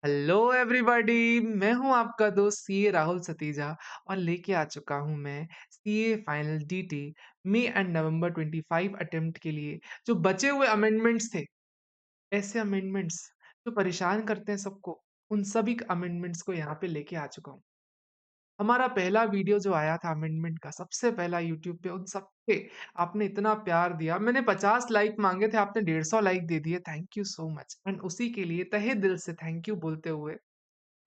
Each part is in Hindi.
हेलो एवरीबॉडी, मैं हूं आपका दोस्त सीए राहुल सतीजा और लेके आ चुका हूं मैं CA final DT May and November 25 attempt के लिए जो बचे हुए अमेंडमेंट्स थे। ऐसे अमेंडमेंट्स जो परेशान करते हैं सबको, उन सभी अमेंडमेंट्स को यहाँ पे लेके आ चुका हूँ। हमारा पहला वीडियो जो आया था अमेंडमेंट का, सबसे पहला यूट्यूब पे, उन सब पे आपने इतना प्यार दिया। मैंने 50 लाइक मांगे थे, आपने 150 लाइक दे दिए। Thank you so much and उसी के लिए तहे दिल से थैंक यू बोलते हुए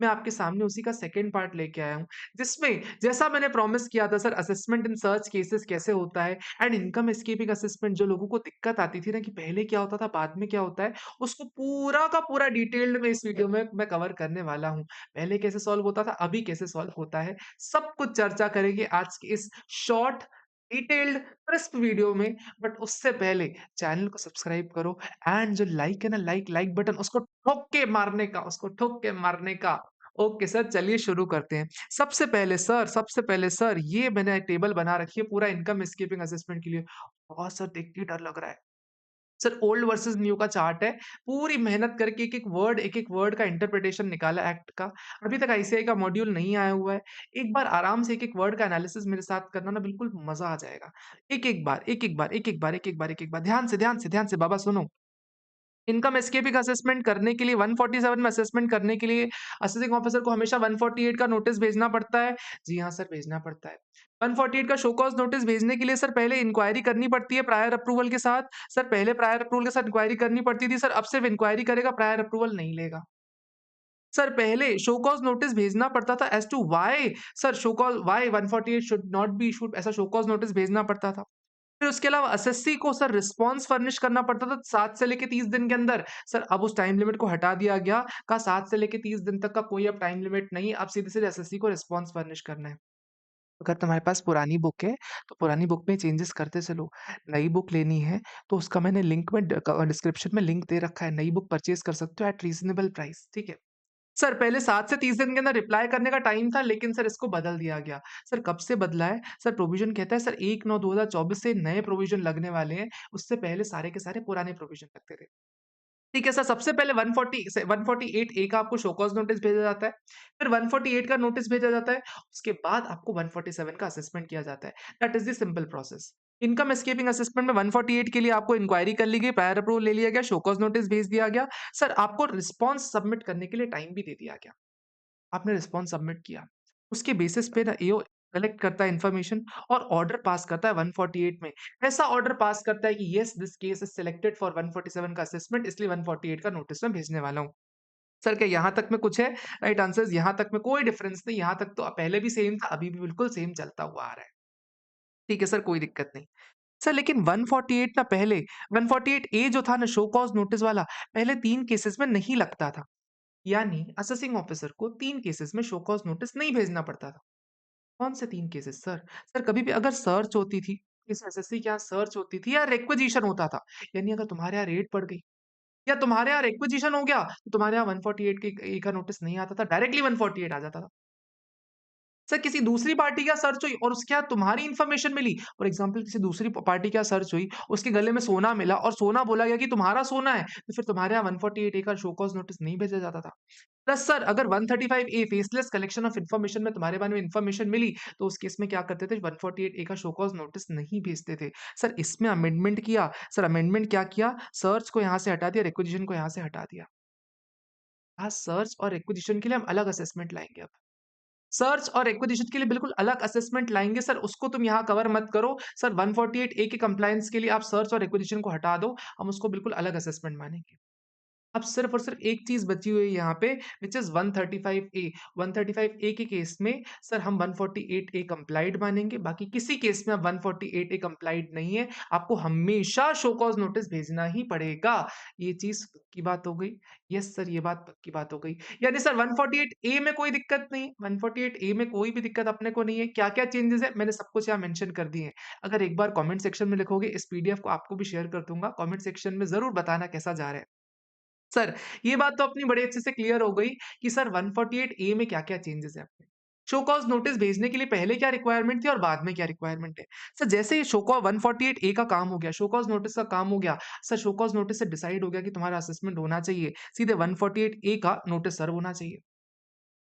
मैं आपके सामने उसी का सेकंड पार्ट लेके आया हूँ, जिसमें जैसा मैंने प्रॉमिस किया था sir, assessment in search cases कैसे होता है एंड इनकम एस्केपिंग असेसमेंट, जो लोगों को दिक्कत आती थी ना कि पहले क्या होता था, बाद में क्या होता है, उसको पूरा का पूरा डिटेल्ड में इस वीडियो में मैं कवर करने वाला हूँ। पहले कैसे सॉल्व होता था, अभी कैसे सॉल्व होता है, सब कुछ चर्चा करेंगे आज की इस शॉर्ट डिटेल्ड क्रिस्प वीडियो में। बट उससे पहले चैनल को सब्सक्राइब करो एंड जो लाइक है ना, लाइक बटन, उसको ठोक के मारने का, उसको ठोक के मारने का। ओके सर, चलिए शुरू करते हैं। सबसे पहले सर ये मैंने टेबल बना रखी है पूरा इनकम एस्केपिंग असेसमेंट के लिए। बहुत सर देख के डर लग रहा है। सर ओल्ड वर्सेस न्यू का चार्ट है। पूरी मेहनत करके एक-एक वर्ड का इंटरप्रिटेशन निकाला एक्ट का। अभी तक आईसीएआई का मॉड्यूल नहीं आया हुआ है। एक बार आराम से एक-एक वर्ड का एनालिसिस मेरे साथ करना ना, बिल्कुल मज़ा आ जाएगा। एक-एक बार ध्यान से बाबा सुनो। इनकम एस्केपिंग असेसमेंट करने के लिए 147 में असेसमेंट करने के लिए असेसिंग ऑफिसर को हमेशा 148 का नोटिस भेजना पड़ता है। जी हाँ सर, भेजना पड़ता है। 148 का शो कॉज़ नोटिस भेजने के लिए सर पहले इंक्वायरी करनी पड़ती है प्रायर अप्रूवल के साथ। सर पहले प्रायर अप्रूवल के साथ इंक्वायरी करनी पड़ती थी। सर अब सिर्फ इंक्वायरी करेगा, प्रायर अप्रूवल नहीं लेगा। सर पहले शो कॉज़ नोटिस भेजना पड़ता था as to why, sir show cause why 148 should not be issued, ऐसा शो कॉज़ नोटिस भेजना पड़ता था। फिर उसके अलावा एसएससी को सर रिस्पॉन्स फर्निश करना पड़ता था 7 से लेके 30 दिन के अंदर। सर अब उस टाइम लिमिट को हटा दिया गया, कहा 7 से लेके 30 दिन तक का कोई अब टाइम लिमिट नहीं, अब सीधे-सीधे एसएससी को रिस्पॉन्स फर्निश करना है। अगर तुम्हारे पास पुरानी बुक है, तो पुरानी बुक में चेंजेस करते चलो। नई बुक लेनी है, तो उसका मैंने लिंक में डिस्क्रिप्शन में लिंक दे रखा है। नई बुक परचेज़ कर सकते हो एट रीज़नेबल प्राइस, ठीक है? सर पहले 7 से 30 दिन के अंदर रिप्लाई करने का टाइम था, लेकिन सर इसको बदल दिया गया। सर कब से बदला है? सर प्रोविज़न कहता है सर 1/9/2024 से नए प्रोविज़न लगने वाले हैं, उससे पहले सारे के सारे पुराने प्रोविज़न लगते थे। ठीक है सर, सबसे पहले 140 से 148 ए का आपको शो कॉज़ नोटिस भेजा जाता है, फिर 148 का नोटिस भेजा जाता है, उसके बाद आपको 147 का असेसमेंट किया जाता है। That is the simple process. Income escaping assessment में 148 के लिए आपको इंक्वायरी कर ली गई, प्रायर अप्रूवल ले लिया गया, शो कॉज़ नोटिस भेज दिया गया। सर आपको रिस्पॉन्स सबमिट करने के लिए टाइम भी दे दिया गया। आपने रिस्पॉन्स सबमिट किया। उसके बेसिस पे ना एओ कलेक्ट करता है इन्फॉर्मेशन और ऑर्डर पास करता है 148 में। ऐसा ऑर्डर पास करता है कि yes this case is selected for 147 का असेसमेंट, इसलिए 148 का नोटिस मैं भेजने वाला हूँ। सर क्या यहाँ तक में कुछ है? राइट आंसर्स यहाँ तक में कोई डिफरेंस नहीं, यहाँ तक तो पहले भी सेम था, अभी भी बिल्कुल सेम चलता हुआ आ रहा है। ठीक है सर, कोई दिक्कत नहीं। सर लेकिन 148 ना पहले 148 ए जो था ना शो कॉज़ नोटिस वाला, पहले 3 केसेस में नहीं लगता था। यानी असेसिंग ऑफिसर को 3 केसेस में शो कॉज़ नोटिस नहीं भेजना पड़ता था। कौन से 3 केसेस सर? सर कभी भी अगर सर्च होती थी, इस एसएससी के यहाँ सर्च होती थी या रिक्विजिशन होता था, यानी अगर तुम्हारे यहाँ रेड पड़ गई या तुम्हारे यहाँ रिक्विजिशन हो गया, तो तुम्हारे यहाँ 148 के ए का नोटिस नहीं आता था, डायरेक्टली 148 आ जाता था। सर किसी दूसरी पार्टी क्या सर्च हुई और उसके यहाँ तुम्हारी इन्फॉर्मेशन मिली, फॉर एग्जांपल किसी दूसरी पार्टी क्या सर्च हुई, उसके गले में सोना मिला और सोना बोला गया कि तुम्हारा सोना है, तो फिर तुम्हारे यहाँ 148 ए का शो कॉज नोटिस नहीं भेजा जाता था। प्लस सर अगर 135 ए फेसलेस कलेक्शन ऑफ इन्फॉर्मेशन में तुम्हारे बारे में इन्फॉर्मेशन मिली, तो उस केस में क्या करते थे, 148 ए का शो कॉज नोटिस नहीं भेजते थे। सर इसमें अमेंडमेंट किया, सर अमेंडमेंट क्या किया, सर्च को यहाँ से हटा दिया, रिक्विजिशन को यहाँ से हटा दिया। हाँ, सर्च और रिक्विजिशन के लिए हम अलग असेसमेंट लाएंगे अब। सर्च और एक्विजिशन के लिए बिल्कुल अलग असेसमेंट लाएँगे सर, उसको तुम यहाँ कवर मत करो। सर 148 ए के कंप्लायंस के लिए आप सर्च और एक्विजिशन को हटा दो, हम उसको बिल्कुल अलग असेसमेंट मानेंगे। अब सिर्फ़ और सिर्फ़ एक चीज़ बची हुई है यहाँ पे, व्हिच इज़ 135 ए। 135 ए के केस में सर हम 148 ए कंप्लाइड मानेंगे, बाकी किसी केस में अब 148 ए कंप्लाइड नहीं है, आपको हमेशा शो कॉज़ नोटिस भेजना ही पड़ेगा। ये चीज़ पक्की बात हो गई। यस सर, ये बात पक्की बात हो गई। यानी सर 148 ए में कोई दिक्कत नहीं, 148 ए में कोई भी दिक्कत अपने को नहीं है। क्या-क्या चेंजेज़ है, मैंने सब कुछ यहाँ मेंशन कर दिए हैं। अगर एक बार कमेंट सेक्शन में लिखोगे, इस पीडीएफ को आपको भी शेयर कर दूँगा, कमेंट सेक्शन में ज़रूर बताना कैसा जा रहा है। सर, ये बात तो अपनी बड़े अच्छे से क्लियर हो गई कि सर 148 ए में क्या-क्या चेंजेज़ हैं अपने। शो कॉज़ नोटिस भेजने के लिए पहले क्या रिक्वायरमेंट थी और बाद में क्या रिक्वायरमेंट है। सर जैसे ही शो कॉ 148 ए का काम हो गया, शो कॉज़ नोटिस का काम हो गया, सर शो कॉज़ नोटिस से डिसाइड हो गया कि तुम्हारा असेसमेंट होना चाहिए, सीधे 148 ए का नोटिस सर्व होना चाहिए।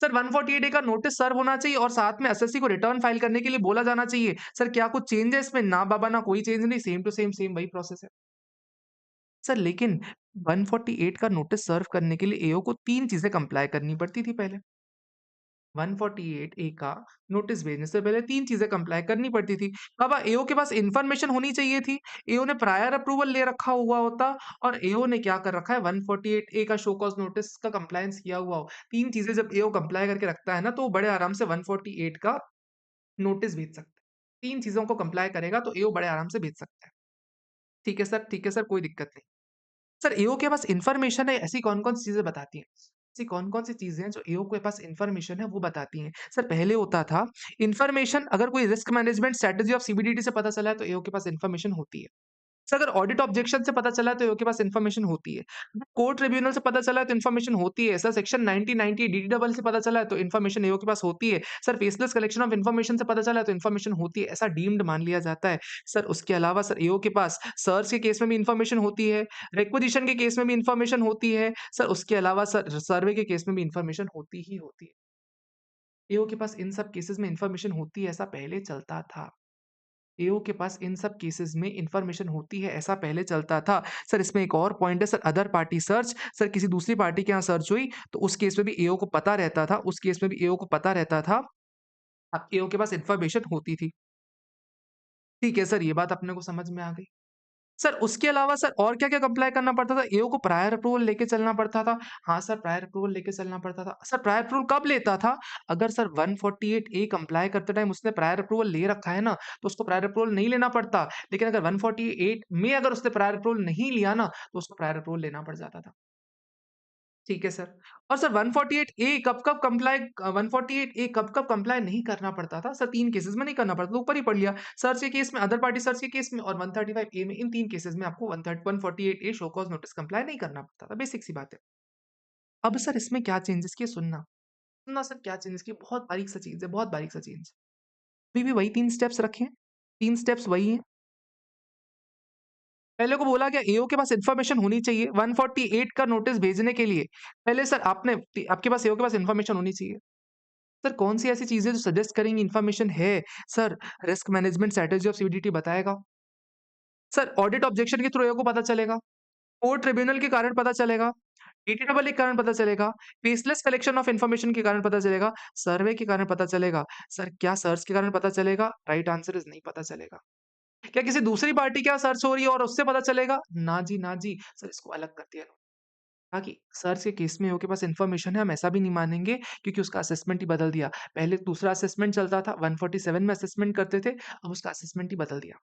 सर 148 ए का नोटिस सर्व होना चाहिए और साथ में एसएससी को रिटर्न फाइल करने के लिए बोला जाना चाहिए। सर क्या कुछ चेंज है इसमें? ना बाबा ना कोई चेंज नहीं, सेम टू सेम सेम वही प्रोसेस है। सर लेकिन 148 का नोटिस सर्व करने के लिए एओ को 3 चीज़ें कंप्लाई करनी पड़ती थी पहले। 148 ए का नोटिस भेजने से पहले 3 चीज़ें कंप्लाई करनी पड़ती थी। बाबा एओ के पास इन्फॉर्मेशन होनी चाहिए थी। एओ ने प्रायर अप्रूवल ले रखा हुआ होता और एओ ने क्या कर रखा है 148 ए का शो कॉज़ नोटिस का कंप्लायंस किया हुआ हो। 3 चीज़ें जब एओ कंप्लाई करके रखता है ना, तो वो बड़े आराम से 148 का नोटिस भेज सकता है। 3 चीज़ों को कंप्लाई करेगा तो एओ बड़े आराम से भेज सकता है। ठीक है सर, कोई दिक्कत नहीं। सर एओ के पास इन्फॉर्मेशन है, ऐसी कौन-कौन सी चीज़ें बताती हैं? ऐसी कौन-कौन सी चीज़ें हैं जो एओ के पास इन्फॉर्मेशन है वो बताती हैं? सर पहले होता था इन्फॉर्मेशन, अगर कोई risk management strategy of CBDT से पता चला है तो एओ के पास इन्फॉर्मेशन होती है। सर अगर ऑडिट ऑब्जेक्शन से पता चला है तो एओ के पास इन्फॉर्मेशन होती है। कोर्ट ट्रिब्यूनल से पता चला है तो इन्फॉर्मेशन होती है। सर सेक्शन 1990 डीडीडबल से पता चला है तो इन्फॉर्मेशन एओ के पास होती है। Sir faceless collection of information से पता चला है तो इन्फॉर्मेशन होती है। ऐसा डीम्ड मान लिया जाता है। सर उसके अलावा सर एओ के पास सर्च के केस में भी इन्फॉर्मेशन होती है, रिक्विजिशन के केस में भी इन्फॉर्मेशन होती है। सर उसके अलावा सर सर्वे के केस में भी इन्फॉर्मेशन होती ही होती है। एओ के पास इन सब केसेस में इन्फॉर्मेशन होती है, ऐसा पहले चलता था। एओ के पास इन सब केसेस में इन्फॉर्मेशन होती है, ऐसा पहले चलता था। सर इसमें एक और पॉइंट है sir, other party search. Sir किसी दूसरी पार्टी के यहाँ सर्च हुई तो उस केस में भी एओ को पता रहता था, उस केस में भी एओ को पता रहता था। अब एओ के पास इन्फॉर्मेशन होती थी। ठीक है सर, ये बात अपने को समझ में आ गई। सर उसके अलावा सर और क्या-क्या कंप्लाई करना पड़ता था? एओ को प्रायर अप्रूवल लेके चलना पड़ता था। हाँ सर, प्रायर अप्रूवल लेके चलना पड़ता था। सर प्रायर अप्रूवल कब लेता था? अगर सर 148 ए कंप्लाई करते टाइम उसने प्रायर अप्रूवल ले रखा है ना, तो उसको प्रायर अप्रूवल नहीं लेना पड़ता। लेकिन अगर 148 में अगर उसने प्रायर अप्रूवल नहीं लिया ना, तो उसको प्रायर अप्रूवल लेना पड़ जाता था। ठीक है सर। और सर 148 ए कब-कब कंप्लाई 148 ए कब-कब कंप्लाई नहीं करना पड़ता था? सर 3 केसेस में नहीं करना पड़ता था, ऊपर ही पढ़ लिया। सर्च के केस में, अदर पार्टी सर्च के केस में और 135 ए में, इन 3 केसेस में आपको 148 ए शो कॉज़ नोटिस कंप्लाई नहीं करना पड़ता था, बेसिक सी बात है। अब सर इसमें क्या चेंजेस किए सुनना, सुनना सर क्या चेंजेस किए, बहुत बारीक सा चीज़ है, बहुत बारीक सा चेंज। अभी भी वही 3 स्टेप्स रखे हैं, 3 स्टेप्स वही हैं। पहले को बोला गया एओ के पास इन्फॉर्मेशन होनी चाहिए 148 का नोटिस भेजने के लिए। पहले सर आपके पास एओ के पास इन्फॉर्मेशन होनी चाहिए। सर कौन-सी ऐसी चीज़ें जो सजेस्ट करेंगी इन्फॉर्मेशन है? Sir risk management strategy of CBDT बताएगा। सर ऑडिट ऑब्जेक्शन के थ्रू एओ को पता चलेगा। कोर्ट ट्रिब्यूनल के कारण पता चलेगा। डीटीडबल के कारण पता चलेगा। फेसलेस कलेक्शन ऑफ इन्फॉर्मेशन के कारण पता चलेगा। सर्वे के कारण पता चलेगा। सर क्या सर्च के कारण पता चलेगा? राइट आंसर इज़ नहीं पता चलेगा। क्या किसी दूसरी पार्टी के यहाँ सर्च हो रही है और उससे पता चलेगा? ना जी, ना जी। सर इसको अलग कर दिया इन्होंने। ताकि सर्च के केस में एओ के पास इन्फॉर्मेशन है, हम ऐसा भी नहीं मानेंगे क्योंकि उसका असेसमेंट ही बदल दिया। पहले दूसरा असेसमेंट चलता था, 147 में असेसमेंट करते थे, अब उसका असेसमेंट ही बदल दिया।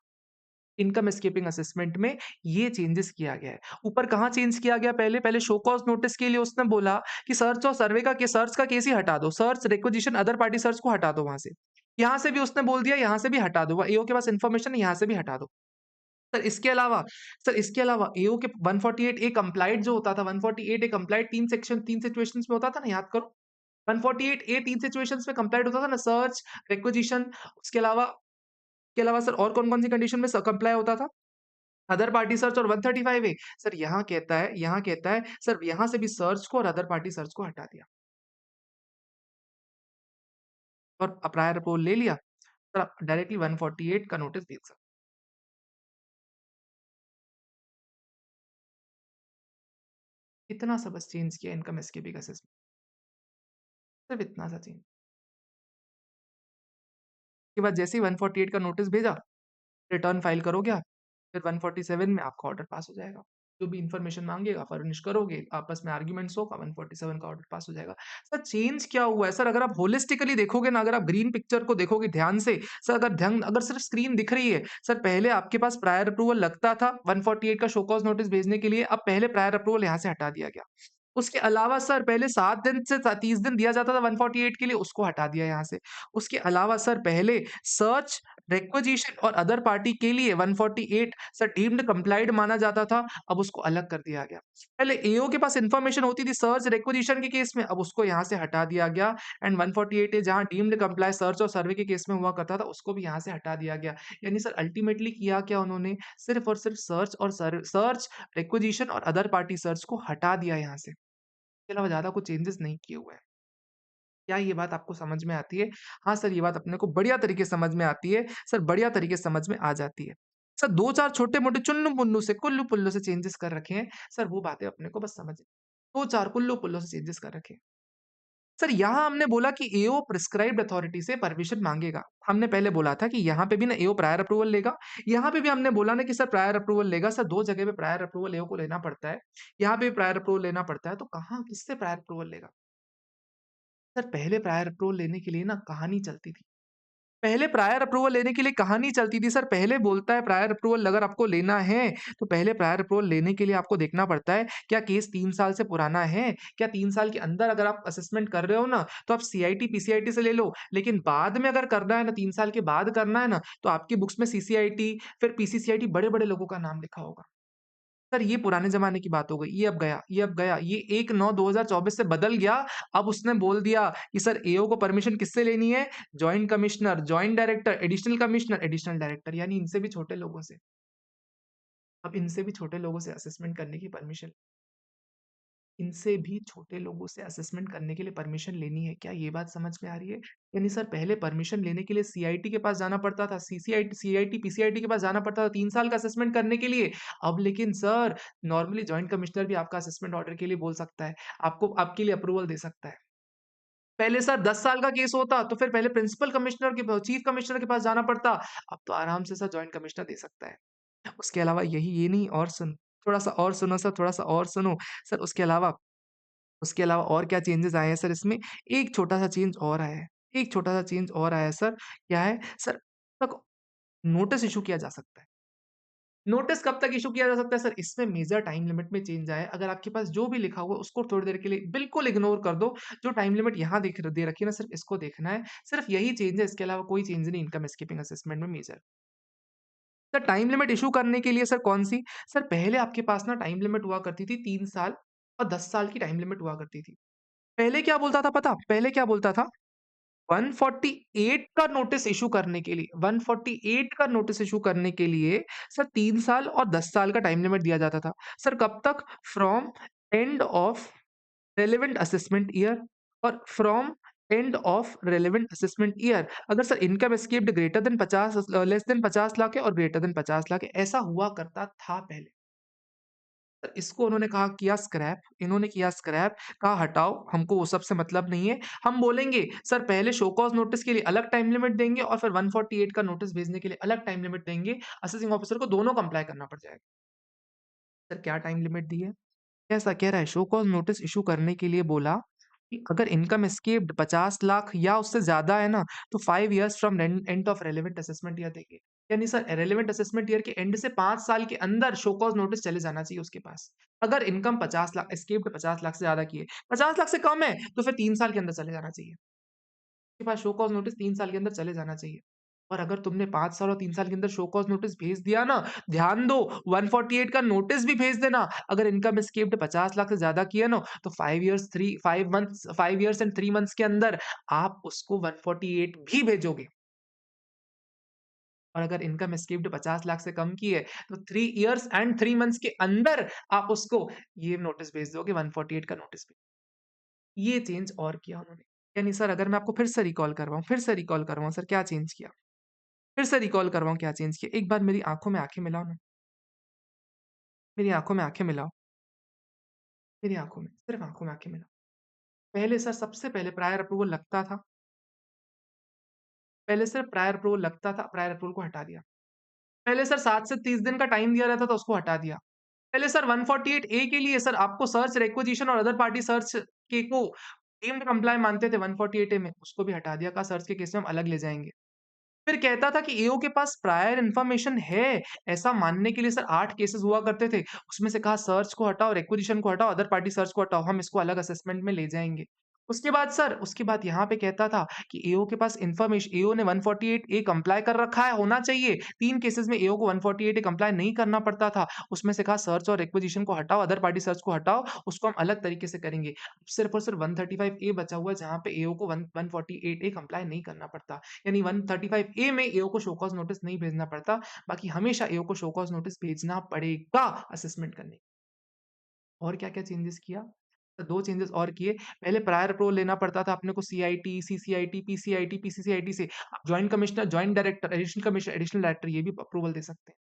इनकम एस्केपिंग असेसमेंट में ये चेंजेस किया गया है। ऊपर कहाँ चेंज किया गया पहले शो कॉज़ नोटिस के लिए उसने बोला कि सर्च और सर्वे का सर्च का केस ही हटा दो। Search, requisition, other party search को हटा दो वहाँ से। यहाँ से भी उसने बोल दिया, यहाँ से भी हटा दो। एओ के पास इन्फॉर्मेशन है, यहाँ से भी हटा दो। सर इसके अलावा एओ के 148 ए कंप्लाइड जो होता था, 148 ए कंप्लाइड 3 सिचुएशंस में होता था ना, याद करो। 148 ए 3 सिचुएशंस में कंप्लाइड होता था ना, सर्च, रिक्विजिशन, उसके अलावा सर और कौन-कौन सी कंडीशन में कंप्लाई होता था? अदर पार्टी सर्च और 135 ए। सर यहाँ कहता है सर यहाँ से भी सर्च को और अदर पार्टी सर्च को हटा दिया और प्रायर अप्रूवल ले लिया। सर आप डायरेक्टली 148 का नोटिस भेज सकते हैं। इतना सा बस चेंज किया इनकम एस्केपिंग असेसमेंट, सिर्फ इतना सा चेंज। उसके बाद जैसे ही 148 का नोटिस भेजा, रिटर्न फाइल करोगे आप, फिर 147 में आपका ऑर्डर पास हो जाएगा। जो भी इन्फॉर्मेशन माँगेगा फर्निश करोगे, आपस में आर्ग्यूमेंट्स होगा, 147 का ऑर्डर पास हो जाएगा। सर चेंज क्या हुआ है? सर अगर आप होलिस्टिकली देखोगे ना, अगर आप ग्रीन पिक्चर को देखोगे ध्यान से, सर अगर सिर्फ स्क्रीन दिख रही है, सर पहले आपके पास प्रायर अप्रूवल लगता था 148 का शो कॉज़ नोटिस भेजने के लिए, अब पहले प्रायर अप्रूवल यहाँ से हटा दिया गया। उसके अलावा सर पहले 7 दिन से 30 दिन दिया जाता था 148 के लिए, उसको हटा दिया यहाँ से। उसके अलावा सर पहले सर्च रिक्विजिशन और अदर पार्टी के लिए 148 सर डीम्ड कंप्लाइड माना जाता था, अब उसको अलग कर दिया गया। पहले एओ के पास इन्फॉर्मेशन होती थी सर्च रिक्विजिशन के केस में, अब उसको यहाँ से हटा दिया गया एंड 148 ए जहाँ डीम्ड कंप्लाई सर्च और सर्वे के केस में हुआ करता था, उसको भी यहाँ से हटा दिया गया। यानी सर अल्टीमेटली किया क्या उन्होंने? सिर्फ और सिर्फ सर्च, रिक्विजिशन और अदर पार्टी सर्च को हटा दिया यहाँ से। इसके अलावा ज़्यादा कुछ चेंजेस नहीं किए हुए हैं। क्या ये बात आपको समझ में आती है? हाँ सर, ये बात अपने को बढ़िया तरीके से समझ में आती है। सर बढ़िया तरीके से समझ में आ जाती है। सर 2-4 छोटे-मोटे चुन्नू-मुन्नू से, कुल्लू-पुल्लू से चेंजेस कर रखे हैं। सर वो बातें अपने को बस समझ 2-4 कुल्लू-पुल्लू से चेंजेस कर रखे हैं। सर यहाँ हमने बोला कि एओ प्रिस्क्राइब्ड अथॉरिटी से परमिशन माँगेगा। हमने पहले बोला था कि यहाँ पे भी ना एओ प्रायर अप्रूवल लेगा। यहाँ पे भी हमने बोला ना कि सर प्रायर अप्रूवल लेगा। सर 2 जगह पे प्रायर अप्रूवल एओ को लेना पड़ता है। यहाँ पे भी प्रायर अप्रूवल लेना पड़ता है। तो कहाँ किससे प्रायर अप्रूवल लेगा? सर पहले प्रायर अप्रूवल लेने के लिए ना कहानी चलती थी। पहले प्रायर अप्रूवल लेने के लिए कहानी चलती थी सर, पहले बोलता है प्रायर अप्रूवल अगर आपको लेना है, तो पहले प्रायर अप्रूवल लेने के लिए आपको देखना पड़ता है, क्या केस 3 साल से पुराना है? क्या 3 साल के अंदर अगर आप असेसमेंट कर रहे हो ना, तो आप सीआईटी, पीसीआईटी से ले लो, लेकिन बाद में अगर करना है ना, 3 साल के बाद करना है ना, तो आपकी बुक्स में सीसीआईटी, फिर पीसीसीआईटी बड़े-बड़े लोगों का नाम लिखा होगा। सर ये पुराने ज़माने की बात हो गई, ये अब गया, ये अब गया, ये 1/9/2024 से बदल गया। अब उसने बोल दिया कि सर एओ को परमिशन किससे लेनी है? Joint commissioner, joint director, additional commissioner, additional director यानी इनसे भी छोटे लोगों से। अब इनसे भी छोटे लोगों से असेसमेंट करने की परमिशन इनसे भी छोटे लोगों से असेसमेंट करने के लिए परमिशन लेनी है। क्या ये बात समझ में आ रही है? यानी सर पहले परमिशन लेने के लिए सीआईटी के पास जाना पड़ता था, सीआईटी, पीसीआईटी के पास जाना पड़ता था 3 साल का असेसमेंट करने के लिए। अब लेकिन सर नॉर्मली जॉइंट कमिश्नर भी आपका असेसमेंट ऑर्डर के लिए बोल सकता है, आपको आपके लिए अप्रूवल दे सकता है। पहले सर 10 साल का केस होता तो फिर पहले प्रिंसिपल कमिश्नर के चीफ कमिश्नर के पास जाना पड़ता। अब तो आराम से सर जॉइंट कमिश्नर दे सकता है। उसके अलावा यही ये नहीं और थोड़ा-सा और सुनो सर, थोड़ा-सा और सुनो। सर उसके अलावा और क्या चेंजेज़ आए हैं सर इसमें? एक छोटा-सा चेंज और आया है। एक छोटा-सा चेंज और आया है सर, क्या है? सर तक नोटिस इश्यू किया जा सकता है। नोटिस कब तक इश्यू किया जा सकता है सर? इसमें मेजर टाइम लिमिट में चेंज आया है। अगर आपके पास जो भी लिखा हुआ है उसको थोड़ी देर के लिए बिल्कुल इग्नोर कर दो। जो टाइम लिमिट यहाँ दिख दे रखी है ना सिर्फ़ इसको देखना है। सिर्फ़ यही चेंज है, इसके अलावा कोई चेंज नहीं इनकम एस्केपिंग असेसमेंट में major. Sir time limit issue करने के लिए सर कौन-सी? सर पहले आपके पास ना टाइम लिमिट हुआ करती थी 3 साल और 10 साल की टाइम लिमिट हुआ करती थी। पहले क्या बोलता था पता? पहले क्या बोलता था? 148 का नोटिस इश्यू करने के लिए 148 का नोटिस इश्यू करने के लिए सर 3 साल और 10 साल का टाइम लिमिट दिया जाता था। सर कब तक? From end of relevant assessment year और from end of relevant assessment year. अगर sir income escaped greater than 50 less than 50 lakh है और ग्रेटर देन 50 लाख है, ऐसा हुआ करता था पहले। सर इसको उन्होंने कहा किया स्क्रैप, इन्होंने किया स्क्रैप, कहा हटाओ, हमको वो सब से मतलब नहीं है। हम बोलेंगे सर पहले शो कॉज़ नोटिस के लिए अलग टाइम लिमिट देंगे और फिर 148 का नोटिस भेजने के लिए अलग टाइम लिमिट देंगे। असेसिंग ऑफिसर को दोनों कंप्लाई करना पड़ जाएगा। सर क्या टाइम लिमिट दी है? ऐसा कह रहा है शो कॉज़ नोटिस इश्यू करने के लिए बोला कि अगर इनकम एस्केप्ड 50 लाख या उससे ज़्यादा है ना, तो 5 years from end of relevant assessment year देंगे। यानी सर रेलेवेंट असेसमेंट ईयर के एंड से 5 साल के अंदर शो कॉज़ नोटिस चले जाना चाहिए उसके पास। अगर इनकम 50 लाख एस्केप्ड 50 लाख से ज़्यादा की है, 50 लाख से कम है, तो फिर 3 साल के अंदर चले जाना चाहिए। आपके पास शो कॉज़ नोटिस 3 साल के अंदर चले जाना चाहिए। और अगर तुमने 5 साल और 3 साल के अंदर शो कॉज़ नोटिस भेज दिया ना, ध्यान दो 148 का नोटिस भी भेज देना। अगर इनकम एस्केप्ड 50 लाख से ज़्यादा की है ना, तो 5 इयर्स एंड 3 मंथ्स के अंदर आप उसको 148 भी भेजोगे। और अगर इनकम एस्केप्ड 50 लाख से कम की है, तो 3 इयर्स एंड 3 मंथ्स के अंदर आप उसको ये नोटिस भेज दोगे 148 का नोटिस भी। ये चेंज और किया उन्होंने। यानी सर अगर मैं आपको फिर से रिकॉल करवाऊँ सर क्या चेंज किया? फिर से रिकॉल करवाऊँ क्या चेंज किया? एक बार मेरी आँखों में आँखें मिलाओ ना, मेरी आँखों में आँखें मिलाओ, मेरी आँखों में, सिर्फ़ आँखों में आँखें मिलाओ। पहले सर सबसे पहले प्रायर अप्रूवल लगता था, पहले सिर्फ़ प्रायर अप्रूवल लगता था, प्रायर अप्रूवल को हटा दिया। पहले सर 7 से 30 दिन का टाइम दिया रहता था, उसको हटा दिया। पहले सर 148 ए के लिए सर आपको सर्च रिक्विजिशन और अदर पार्टी सर्च के को डीम्ड कंप्लाई मानते थे 148 ए में, उसको भी हटा दिया, कहा सर्च के केस में हम अलग ले जाएँगे। फिर कहता था कि एओ के पास प्रायर इन्फॉर्मेशन है, ऐसा मानने के लिए सर 8 केसेस हुआ करते थे। उसमें से कहा सर्च को हटाओ, रिक्विजिशन को हटाओ, अदर पार्टी सर्च को हटाओ, हम इसको अलग असेसमेंट में ले जाएँगे। उसके बाद सर, उसके बाद यहाँ पे कहता था कि एओ के पास एओ ने 148 ए कंप्लाई कर रखा है, होना चाहिए। 3 केसेज़ में एओ को 148 ए कंप्लाई नहीं करना पड़ता था। उसमें से कहा सर्च और रिक्विजिशन को हटाओ, अदर पार्टी सर्च को हटाओ, उसको हम अलग तरीके से करेंगे। सिर्फ़ और सिर्फ़ 135 ए बचा हुआ है जहाँ पे एओ को 148 ए कंप्लाई नहीं करना पड़ता। यानी 135 ए में एओ को शो कॉज़ नोटिस नहीं भेजना पड़ता, बाकी हमेशा एओ को शो कॉज़ नोटिस भेजना पड़ेगा असेसमेंट करने। और क्या-क्या चेंजेस किया? तो 2 चेंजेस और किए। पहले प्रायर अप्रूवल लेना पड़ता था अपने को सीआईटी, सीसीआईटी, पीसीआईटी, पीसीसीआईटी से। Joint commissioner, joint director, additional commissioner, additional director ये भी अप्रूवल दे सकते हैं।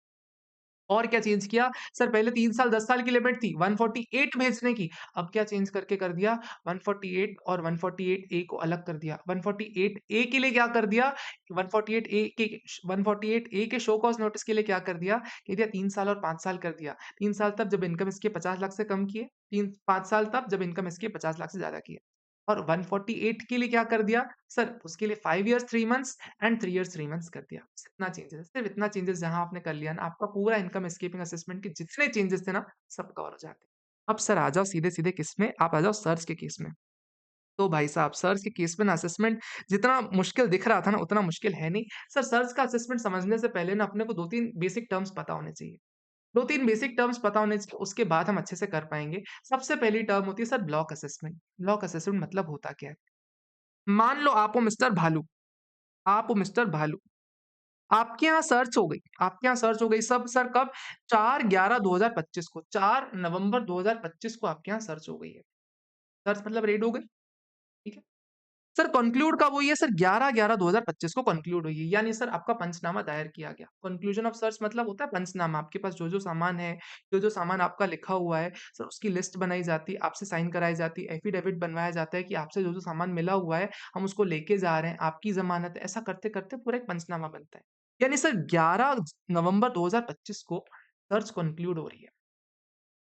और क्या चेंज किया? सर पहले 3 साल 10 साल की लिमिट थी 148 भेजने की। अब क्या चेंज करके कर दिया 148 और 148 ए को अलग कर दिया। 148 ए के लिए क्या कर दिया 148 ए के शो कॉज़ नोटिस के लिए क्या कर दिया? कह दिया 3 साल और 5 साल कर दिया। 3 साल तब जब इनकम इसके 50 लाख से कम किए, 5 साल तब जब इनकम इसके 50 लाख से ज़्यादा किए। और 148 के लिए क्या कर दिया? सर उसके लिए 5 years 3 months and 3 years 3 months कर दिया। बस इतना चेंजेस है। सिर्फ इतना चेंजेस जहाँ आपने कर लिया ना, आपका पूरा इनकम एस्केपिंग असेसमेंट के जितने चेंजेस थे ना, सब कवर हो जाते हैं। अब सर आ जाओ सीधे-सीधे किसमें? आप आ जाओ सर्च के केस में। तो भाई साहब सर्च के केस में ना असेसमेंट जितना मुश्किल दिख रहा था ना, उतना मुश्किल है नहीं। सर सर्च का असेसमेंट समझने से पहले ना अपने को 2-3 बेसिक टर्म्स पता होने चाहिए। 2-3 बेसिक टर्म्स पता होने चाहिए, उसके बाद हम अच्छे से कर पाएँगे। सबसे पहली टर्म होती है sir block assessment. Block assessment मतलब होता क्या है? मान लो आप हो मिस्टर भालू, आप हो मिस्टर भालू। आपके यहाँ सर्च हो गई, आपके यहाँ सर्च हो गई सब सर कब? 4/11/2025 को, 4 नवंबर 2025 को आपके यहाँ सर्च हो गई है। सर्च मतलब रेड हो गई, ठीक है? सर कंक्लूड कब हुई है? सर 11/11/2025 को कंक्लूड हुई है। यानी सर आपका पंचनामा दायर किया गया। कंक्लूजन ऑफ सर्च मतलब होता है पंचनामा। आपके पास जो-जो सामान है, जो-जो सामान आपका लिखा हुआ है, सर उसकी लिस्ट बनाई जाती है, आपसे साइन कराई जाती है, एफिडेविट बनवाया जाता है कि आपसे जो-जो सामान मिला हुआ है, हम उसको लेके जा रहे हैं, आपकी ज़मानत है। ऐसा करते-करते पूरा एक पंचनामा बनता है। यानी सर 11 नवंबर 2025 को सर्च कंक्लूड हो रही है।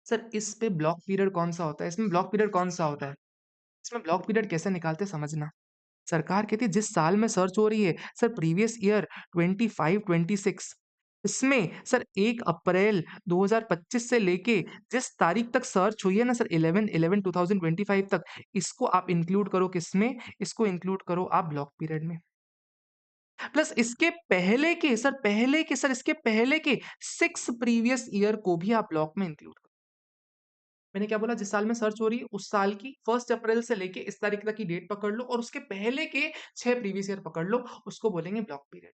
सर इस पे ब्लॉक पीरियड कौन-सा होता है? इसमें ब्लॉक पीरियड कौन-सा होता है? इसमें ब्लॉक पीरियड कैसे निकालते हैं समझना। सरकार कहती है जिस साल में सर्च हो रही है सर प्रीवियस ईयर 25-26 इसमें सर 1 अप्रैल 2025 से लेके जिस तारीख तक सर्च हुई है ना सर 11/11/2025 तक इसको आप इंक्लूड करो किसमें? इसको इंक्लूड करो आप ब्लॉक पीरियड में। प्लस इसके पहले के सर पहले के सर इसके पहले के 6 प्रीवियस ईयर को भी आप ब्लॉक में इंक्लूड करो। मैंने क्या बोला जिस साल में सर्च हो रही है उस साल की 1 अप्रैल से लेके इस तारीख तक की डेट पकड़ लो और उसके पहले के 6 प्रीवियस ईयर पकड़ लो, उसको बोलेंगे ब्लॉक पीरियड।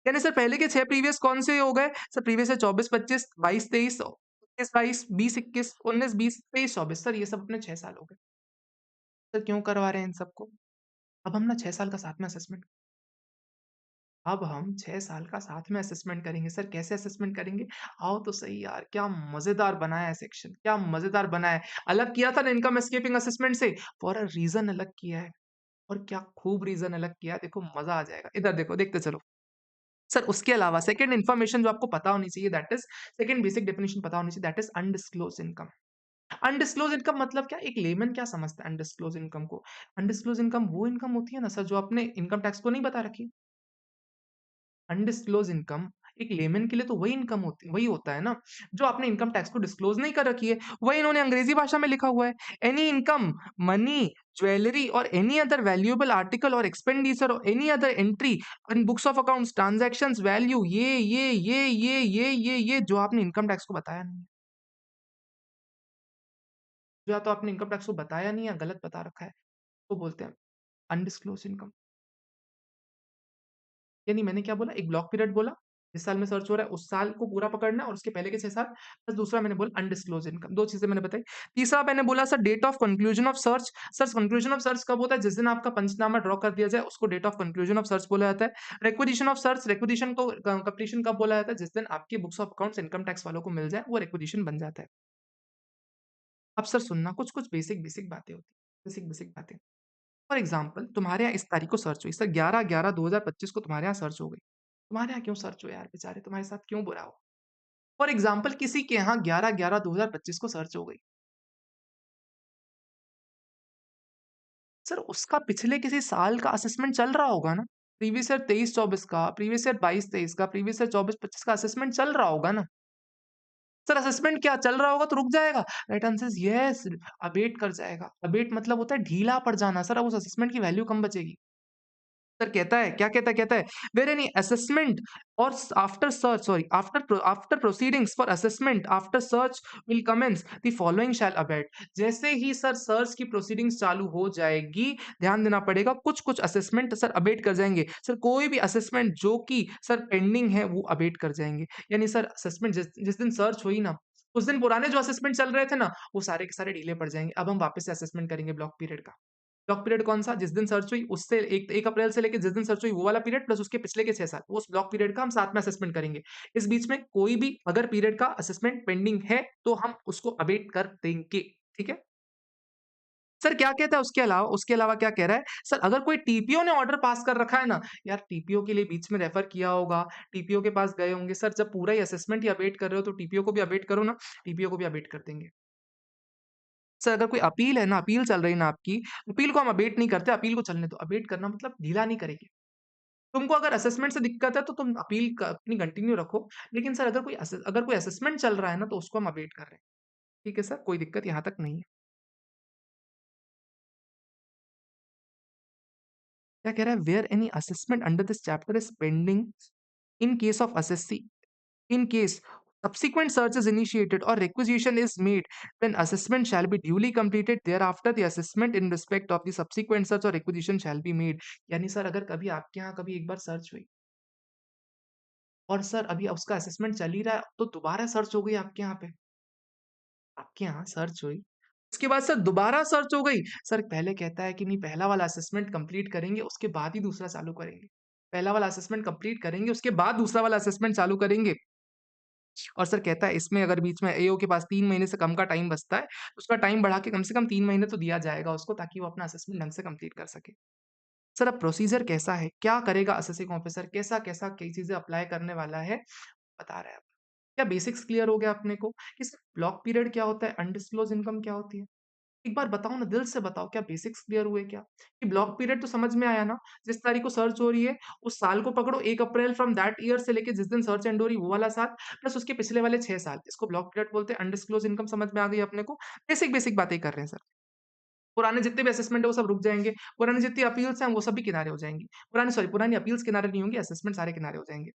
यानी सर पहले के 6 प्रीवियस कौन से हो गए? सर प्रीवियस है 24-25, 22-23, 21-22, 20-21, 19-20, 23-24 सर ये सब अपने 6 साल हो गए। सर क्यों करवा रहे हैं इन सबको? अब हम ना 6 साल का साथ में असेसमेंट अब हम 6 साल का साथ में असेसमेंट करेंगे। सर कैसे असेसमेंट करेंगे? आओ तो सही यार, क्या मज़ेदार बनाया है सेक्शन, क्या मज़ेदार बनाया है। अलग किया था ना इनकम एस्केपिंग असेसमेंट से, फॉर अ रीज़न अलग किया है और क्या खूब रीज़न अलग किया है, देखो मज़ा आ जाएगा। इधर देखो, देखते चलो। सर उसके अलावा सेकंड इन्फॉर्मेशन जो आपको पता होनी चाहिए that is second basic definition पता होनी चाहिए that is undisclosed income. Undisclosed income मतलब क्या? एक लेमन क्या समझता है अनडिस्क्लोज्ड इनकम को? अनडिस्क्लोज्ड इनकम वो इनकम होती है ना सर जो आपने इनकम टैक्स को नहीं बता रखी। अनडिस्क्लोज़ इनकम एक लेमन के लिए तो वही होता है ना, जो आपने इनकम टैक्स को डिस्क्लोज़ नहीं कर रखी है। वही इन्होंने अंग्रेज़ी भाषा में लिखा हुआ है। एनी इनकम, मनी, ज्वेलरी और एनी अदर वैल्यूएबल आर्टिकल और एक्सपेंडिचर और any other entry in books of accounts, transactions, value ये जो आपने इनकम टैक्स को बताया नहीं है। जो या तो आपने इनकम टैक्स को बताया नहीं है या गलत बता रखा है, तो बोलते हैं अनडिस्क्लोज़्ड इनकम। यानी मैंने क्या बोला? एक ब्लॉक पीरियड बोला, जिस साल में सर्च हो रहा है उस साल को पूरा पकड़ना है और उसके पहले के 6 साल, प्लस दूसरा मैंने बोला अनडिस्क्लोज्ड इनकम, 2 चीज़ें मैंने बताई। तीसरा मैंने बोला sir date of conclusion of search, sir conclusion of search कब होता है? जिस दिन आपका पंचनामा ड्रॉ कर दिया जाए उसको date of conclusion of search बोला जाता है। रिक्विजिशन ऑफ सर्च, रिक्विजिशन को कंप्लीशन कब बोला जाता है? जिस दिन आपकी books of accounts income tax वालों को मिल जाए, वो रिक्विजिशन बन जाता है। अब सर सुनना कुछ-कुछ बेसिक बातें होती हैं, बेसिक बातें। फॉर एग्ज़ाम्पल तुम्हारे यहाँ इस तारीख को सर्च हुई, सर 11/11/2025 को तुम्हारे यहाँ सर्च हो गई। तुम्हारे यहाँ क्यों सर्च हुई यार बेचारे, तुम्हारे साथ क्यों बुरा हुआ? फॉर एग्ज़ाम्पल किसी के यहाँ 11/11/2025 को सर्च हो गई। सर उसका पिछले किसी साल का असेसमेंट चल रहा होगा ना? प्रीवियस ईयर 23-24 का, प्रीवियस ईयर 22-23 का, प्रीवियस ईयर 24-25 का असेसमेंट चल रहा होगा ना? सर असेसमेंट क्या चल रहा होगा तो रुक जाएगा? Right answer is yes, abate कर जाएगा। अबेट मतलब होता है ढीला पड़ जाना। सर अब उस असेसमेंट की वैल्यू कम बचेगी। सर कहता है क्या कहता है वेयर एनी असेसमेंट और after search sorry after proceedings for assessment after search will commence the following shall abate. जैसे ही सर सर्च की प्रोसीडिंग्स चालू हो जाएगी, ध्यान देना पड़ेगा, कुछ कुछ असेसमेंट सर अबेट कर जाएंगे। सर कोई भी असेसमेंट जो कि सर पेंडिंग है वो अबेट कर जाएंगे। यानी सर असेसमेंट जिस जिस दिन सर्च हुई ना, उस दिन पुराने जो असेसमेंट चल रहे थे ना, वो सारे के सारे ढीले पड़ जाएंगे। अब हम वापस से असेसमेंट करेंगे ब्लॉक पीरियड का। लॉक पीरियड कौन-सा? जिस दिन सर्च हुई उससे 1 अप्रैल से लेके जिस दिन सर्च हुई वो वाला पीरियड प्लस उसके पिछले के 6 साल, उस ब्लॉक पीरियड का हम साथ में असेसमेंट करेंगे। इस बीच में कोई भी अगर पीरियड का असेसमेंट पेंडिंग है, तो हम उसको अबेट कर देंगे, ठीक है? सर क्या कहता है उसके अलावा क्या कह रहा है? सर अगर कोई टीपीओ ने ऑर्डर पास कर रखा है ना, यार टीपीओ के लिए बीच में रेफर किया होगा, टीपीओ के पास गए होंगे, सर जब पूरा ही असेसमेंट ही अबेट कर रहे हो तो टीपीओ को भी अबेट करो ना, टीपीओ को भी अबेट कर देंगे। सर अगर कोई अपील है ना, अपील चल रही है ना आपकी, अपील को हम अबेट नहीं करते, अपील को चलने दो। अबेट करना मतलब ढीला नहीं करेंगे। तुमको अगर असेसमेंट से दिक्कत है तो तुम अपील क अपनी कंटिन्यू रखो। लेकिन सर अगर कोई असेसमेंट चल रहा है ना तो उसको हम अबेट कर रहे हैं। ठीक है सर, कोई दिक्कत यहाँ तक नहीं है। क्या कह रहा है? Where any assessment under this chapter is pending in case of assessee in case subsequent search is initiated or requisition is made when assessment shall be duly completed thereafter the assessment in respect of the subsequent search or requisition shall be made। यानी सर अगर कभी आपके यहाँ कभी एक बार सर्च हुई और सर अभी उसका असेसमेंट चल ही रहा है तो दोबारा सर्च हो गई आपके यहाँ सर्च हुई, उसके बाद सर दोबारा सर्च हो गई, सर पहले कहता है कि नहीं पहला वाला असेसमेंट कंप्लीट करेंगे उसके बाद ही दूसरा चालू करेंगे। पहला वाला असेसमेंट कंप्लीट करेंगे उसके बाद दूसरा वाला असेसमेंट चालू करेंगे। और सर कहता है इसमें अगर बीच में एओ के पास 3 महीने से कम का टाइम बचता है, तो उसका टाइम बढ़ा के कम से कम 3 महीने तो दिया जाएगा उसको ताकि वो अपना असेसमेंट ढंग से कंप्लीट कर सके। सर अब प्रोसीजर कैसा है? क्या करेगा असेसिंग ऑफिसर? कैसा-कैसा कई चीज़ें अप्लाई करने वाला है, बता रहा है अब। क्या बेसिक्स क्लियर हो गया अपने को कि सर ब्लॉक पीरियड क्या होता है? अनडिस्क्लोज़ इनकम क्या होती है? एक बार बताओ ना, दिल से बताओ, क्या बेसिक्स क्लियर हुए क्या? कि ब्लॉक पीरियड तो समझ में आया ना, जिस तारीख को सर्च हो रही है, उस साल को पकड़ो 1 अप्रैल फ्रॉम दैट ईयर से लेके जिस दिन सर्च एंड हो रही है वो वाला साल, प्लस उसके पिछले वाले 6 साल, इसको ब्लॉक पीरियड बोलते हैं। अनडिस्क्लोज़ इनकम समझ में आ गई अपने को? बेसिक बातें कर रहे हैं सर। पुराने जितने भी असेसमेंट है वो सब रुक जाएँगे, पुरानी जितनी अपील्स हैं वो सब भी किनारे हो जाएँगी। पुरानी अपील्स किनारे नहीं होंगी, असेसमेंट सारे किनारे हो जाएँगे।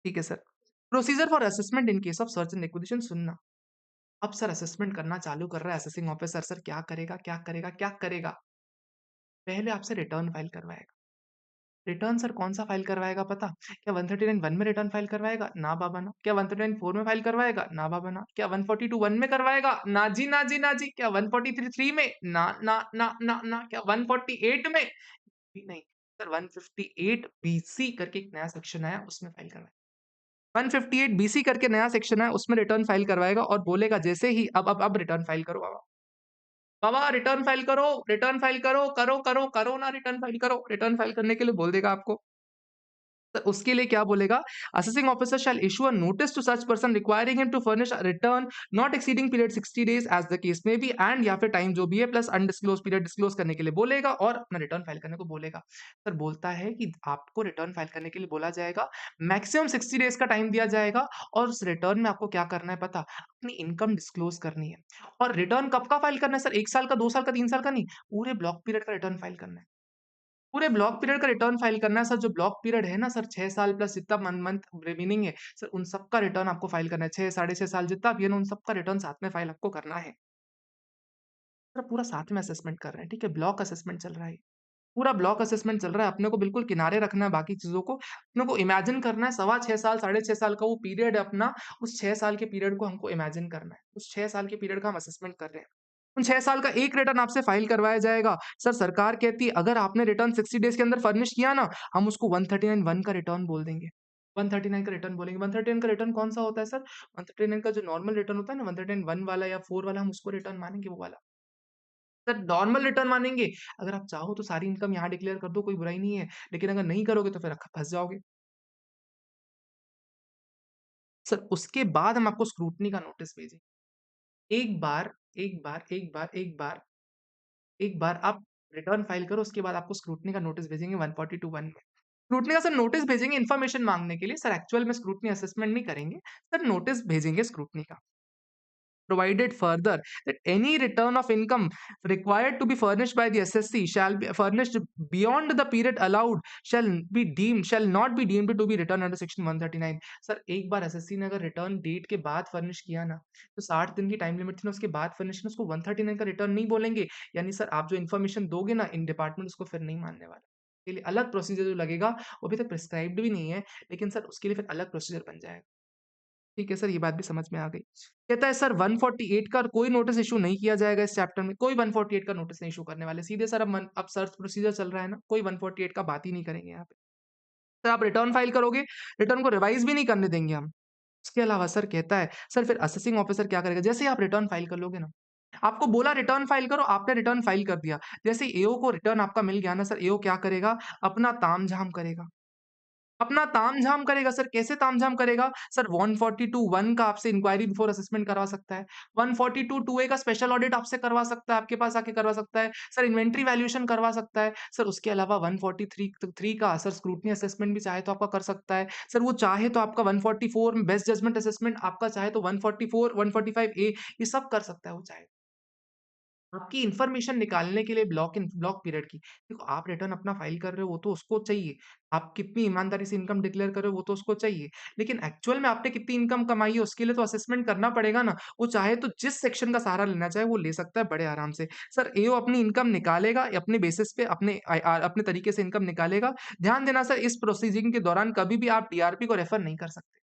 ठीक है sir. Procedure for assessment in case of search and acquisition सुनना। अब सर असेसमेंट करना चालू कर रहा है असेसिंग ऑफिसर, सर क्या करेगा, क्या करेगा, क्या करेगा? पहले आपसे रिटर्न फाइल करवाएगा। रिटर्न सर कौन-सा फाइल करवाएगा पता? क्या 139 1 में रिटर्न फाइल करवाएगा? ना बाबा ना। क्या 139 4 में फाइल करवाएगा? ना बाबा ना। क्या 142 1 में करवाएगा? ना जी, ना जी, ना जी। क्या 143 3 में? ना, ना, ना, ना, ना। क्या 148 में? भी नहीं। सर 158 बीसी करके एक नया सेक्शन आया उसमें फाइल करवाएगा। 158 बीसी करके नया सेक्शन है उसमें रिटर्न फाइल करवाएगा और बोलेगा जैसे ही अब रिटर्न फाइल करो बाबा। बाबा रिटर्न फाइल करो, रिटर्न फाइल करो, करो ना रिटर्न फाइल करो। रिटर्न फाइल करने के लिए बोल देगा आपको। तो उसके लिए क्या बोलेगा? Assessing officer shall issue a notice to such person requiring him to furnish a return not exceeding period 60 days as the case may be and या फिर टाइम जो भी है प्लस अनडिस्क्लोज्ड पीरियड डिस्क्लोज़ करने के लिए बोलेगा और अपना रिटर्न फाइल करने को बोलेगा। सर बोलता है कि आपको रिटर्न फाइल करने के लिए बोला जाएगा, मैक्सिमम 60 डेज का टाइम दिया जाएगा और उस रिटर्न में आपको क्या करना है पता? अपनी इनकम डिस्क्लोज़ करनी है। और रिटर्न कब का फाइल करना है सर? 1 साल का, 2 साल का, 3 साल का नहीं, पूरे ब्लॉक पीरियड का रिटर्न फाइल करना है। पूरे ब्लॉक पीरियड का रिटर्न फाइल करना है सर। जो ब्लॉक पीरियड है ना सर 6 साल प्लस जितना मंथ रिमेनिंग है सर, उन सबका रिटर्न आपको फाइल करना है। 6 साढ़े 6 साल जितना भी है ना उन सबका रिटर्न साथ में फाइल आपको करना है। सर पूरा साथ में असेसमेंट कर रहे हैं, ठीक है? ब्लॉक असेसमेंट चल रहा है। पूरा ब्लॉक असेसमेंट चल रहा है, अपने को बिल्कुल किनारे रखना है बाकी चीज़ों को। अपने को इमेजिन करना है सवा 6 साल, साढ़े 6 साल का वो पीरियड है अपना, उस 6 साल के पीरियड को हमको इमेजिन करना है। उस 6 साल के पीरियड का हम असेसमेंट कर रहे हैं। उन 6 साल का एक रिटर्न आपसे फाइल करवाया जाएगा। सर सरकार कहती है अगर आपने रिटर्न 60 डेज़ के अंदर फर्निश किया ना, हम उसको 139 1 का रिटर्न बोल देंगे। 139 का रिटर्न बोलेंगे। 139 का रिटर्न कौन-सा होता है सर? 139 का जो नॉर्मल रिटर्न होता है ना, 139 1 वाला या 4 वाला, हम उसको रिटर्न मानेंगे वो वाला। सर नॉर्मल रिटर्न मानेंगे। अगर आप चाहो तो सारी इनकम यहाँ डिक्लेयर कर दो, कोई बुराई नहीं है। लेकिन अगर नहीं करोगे तो फिर फँस जाओगे। सर उसके बाद हम आपको स्क्रूटनी का नोटिस भेजेंगे। एक बार एक बार एक बार एक बार एक बार आप रिटर्न फाइल करो, उसके बाद आपको स्क्रूटनी का नोटिस भेजेंगे 142(1) में। स्क्रूटनी का सर नोटिस भेजेंगे इन्फॉर्मेशन माँगने के लिए, सर एक्चुअल में स्क्रूटनी असेसमेंट नहीं करेंगे, सर नोटिस भेजेंगे स्क्रूटनी का। Provided further that any return of income required to be furnished by the SSC shall be furnished beyond the period allowed shall not be deemed to be returned under section 139। Sir एक बार एसएससी ने अगर रिटर्न डेट के बाद फर्निश किया ना, तो 60 दिन की टाइम लिमिट थी ना, उसके बाद फर्निश किया, उसको 139 का रिटर्न नहीं बोलेंगे। यानी सर आप जो इन्फॉर्मेशन दोगे ना, इन डिपार्टमेंट उसको फिर नहीं मानने वाला। के लिए अलग प्रोसीजर जो लगेगा, वो अभी तक प्रिस्क्राइब्ड भी नहीं है, लेकिन सर उसके लिए फिर अलग प्रोसीजर बन जाएगा। ठीक है सर, ये बात भी समझ में आ गई। कहता है सर 148 का कोई नोटिस इश्यू नहीं किया जाएगा इस चैप्टर में, कोई 148 का नोटिस नहीं इश्यू करने वाले। सीधे सर अब सर्च प्रोसीजर चल रहा है ना, कोई 148 का बात ही नहीं करेंगे यहाँ पे। सर आप रिटर्न फाइल करोगे, रिटर्न को रिवाइज़ भी नहीं करने देंगे हम। इसके अलावा सर कहता है, सर फिर असेसिंग ऑफिसर क्या करेगा? जैसे ही आप रिटर्न फाइल कर लोगे ना, आपको बोला रिटर्न फाइल करो, आपने रिटर्न फाइल कर दिया। जैसे ही एओ को रिटर्न आपका मिल गया ना सर, एओ क्या करेगा? अपना तामझाम करेगा। अपना तामझाम करेगा सर, कैसे तामझाम करेगा? सर 142(1) का आपसे इंक्वायरी बिफोर असेसमेंट करवा सकता है। 142(2)(a) का स्पेशल ऑडिट आपसे करवा सकता है, आपके पास आके करवा सकता है। सर इन्वेंटरी वैल्यूएशन करवा सकता है। सर उसके अलावा 143(3) का सर स्क्रूटनी असेसमेंट भी चाहे तो आपका कर सकता है। सर वो चाहे तो आपका 144 में बेस्ट जजमेंट असेसमेंट आपका चाहे तो 144, 145(a) ये सब कर सकता है वो चाहे। आपकी इन्फॉर्मेशन निकालने के लिए ब्लॉक पीरियड की। देखो आप रिटर्न अपना फाइल कर रहे हो वो तो उसको चाहिए। आप कितनी ईमानदारी से इनकम डिक्लेयर कर रहे हो वो तो उसको चाहिए। लेकिन एक्चुअल में आपने कितनी इनकम कमाई है उसके लिए तो असेसमेंट करना पड़ेगा ना। वो चाहे तो जिस सेक्शन का सहारा लेना चाहे वो ले सकता है बड़े आराम से। सर एओ अपनी इनकम निकालेगा अपने बेसिस पे अपने तरीके से इनकम निकालेगा। ध्यान देना सर इस प्रोसीजिंग के दौरान कभी भी आप डीआरपी को रेफर नहीं कर सकते।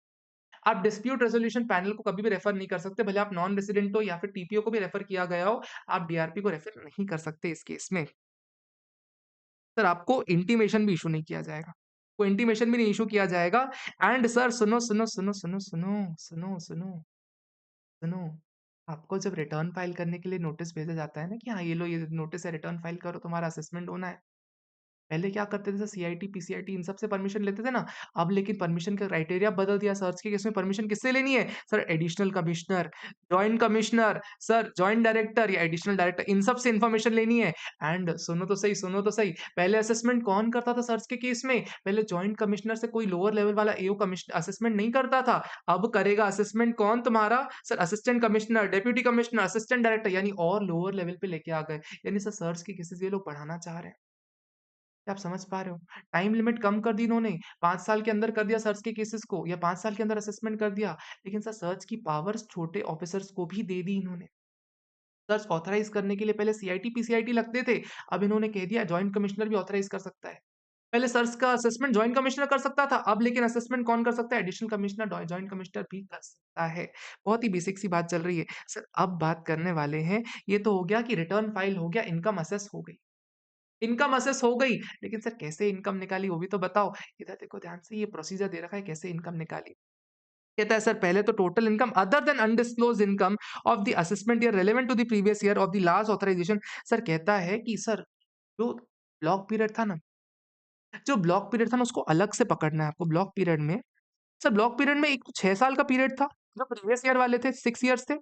आप डिस्प्यूट रेज़ोल्यूशन पैनल को कभी भी रेफर नहीं कर सकते, भले आप नॉन रेज़िडेंट हो या फिर टीपीओ को भी रेफर किया गया हो, आप डीआरपी को रेफर नहीं कर सकते इस केस में। सर आपको इंटीमेशन भी इश्यू नहीं किया जाएगा। को इंटीमेशन भी नहीं इश्यू किया जाएगा एंड सर सुनो। आपको जब रिटर्न फाइल करने के लिए नोटिस भेजा जाता है ना कि हाँ, ये लो ये नोटिस है रिटर्न फाइल करो तुम्हारा असेसमेंट होना है। पहले क्या करते थे सीआईटी, पीसीआईटी इन सब से परमिशन लेते थे ना, अब लेकिन परमिशन का क्राइटेरिया बदल दिया सर्च के केस में परमिशन किससे लेनी है? Sir additional commissioner, sir joint director या एडिशनल डायरेक्टर इन सब से इन्फॉर्मेशन लेनी है। एंड सुनो तो सही, पहले असेसमेंट कौन करता था सर्च के केस में? पहले जॉइंट कमिश्नर से कोई लोअर लेवल वाला एओ कमिश्न असेसमेंट नहीं करता था। अब करेगा असेसमेंट कौन तुम्हारा? Sir assistant commissioner, deputy commissioner, assistant director यानी और लोअर लेवल पे लेके आ गए। यानी सर सर्च के केसेस ये लोग बढ़ाना चाह रहे हैं। क्या आप समझ पा रहे हो? टाइम लिमिट कम कर दी इन्होंने, 5 साल के अंदर कर दिया सर्च के केसेस को या 5 साल के अंदर असेसमेंट कर दिया। लेकिन सर सर्च की पावर्स छोटे ऑफिसर्स को भी दे दी इन्होंने। सर्च ऑथराइज़ करने के लिए पहले सीआईटी, पीसीआईटी लगते थे, अब इन्होंने कह दिया जॉइंट कमिश्नर भी ऑथराइज़ कर सकता है। पहले सर्च का असेसमेंट जॉइंट कमिश्नर कर सकता था, अब लेकिन असेसमेंट कौन कर सकता है? एडिशनल कमिश्नर, जॉइंट कमिश्नर भी कर सकता है। बहुत ही बेसिक सी बात चल रही है। सर अब बात करने वाले हैं, ये तो हो गया कि रिटर्न फाइल हो गया, इनकम असेस हो गई। इनकम असेस हो गई, लेकिन सर कैसे इनकम निकाली वो भी तो बताओ? इधर देखो ध्यान से ये प्रोसीजर दे रखा है कैसे इनकम निकाली। कहता है सर पहले तो total income other than undisclosed income of the assessment year relevant to the previous year of the last authorization. Sir कहता है कि सर जो ब्लॉक पीरियड था ना, जो ब्लॉक पीरियड था ना उसको अलग से पकड़ना है आपको ब्लॉक पीरियड में। सर ब्लॉक पीरियड में एक तो 6 साल का पीरियड था, जो प्रीवियस ईयर वाले थे 6 इयर्स थे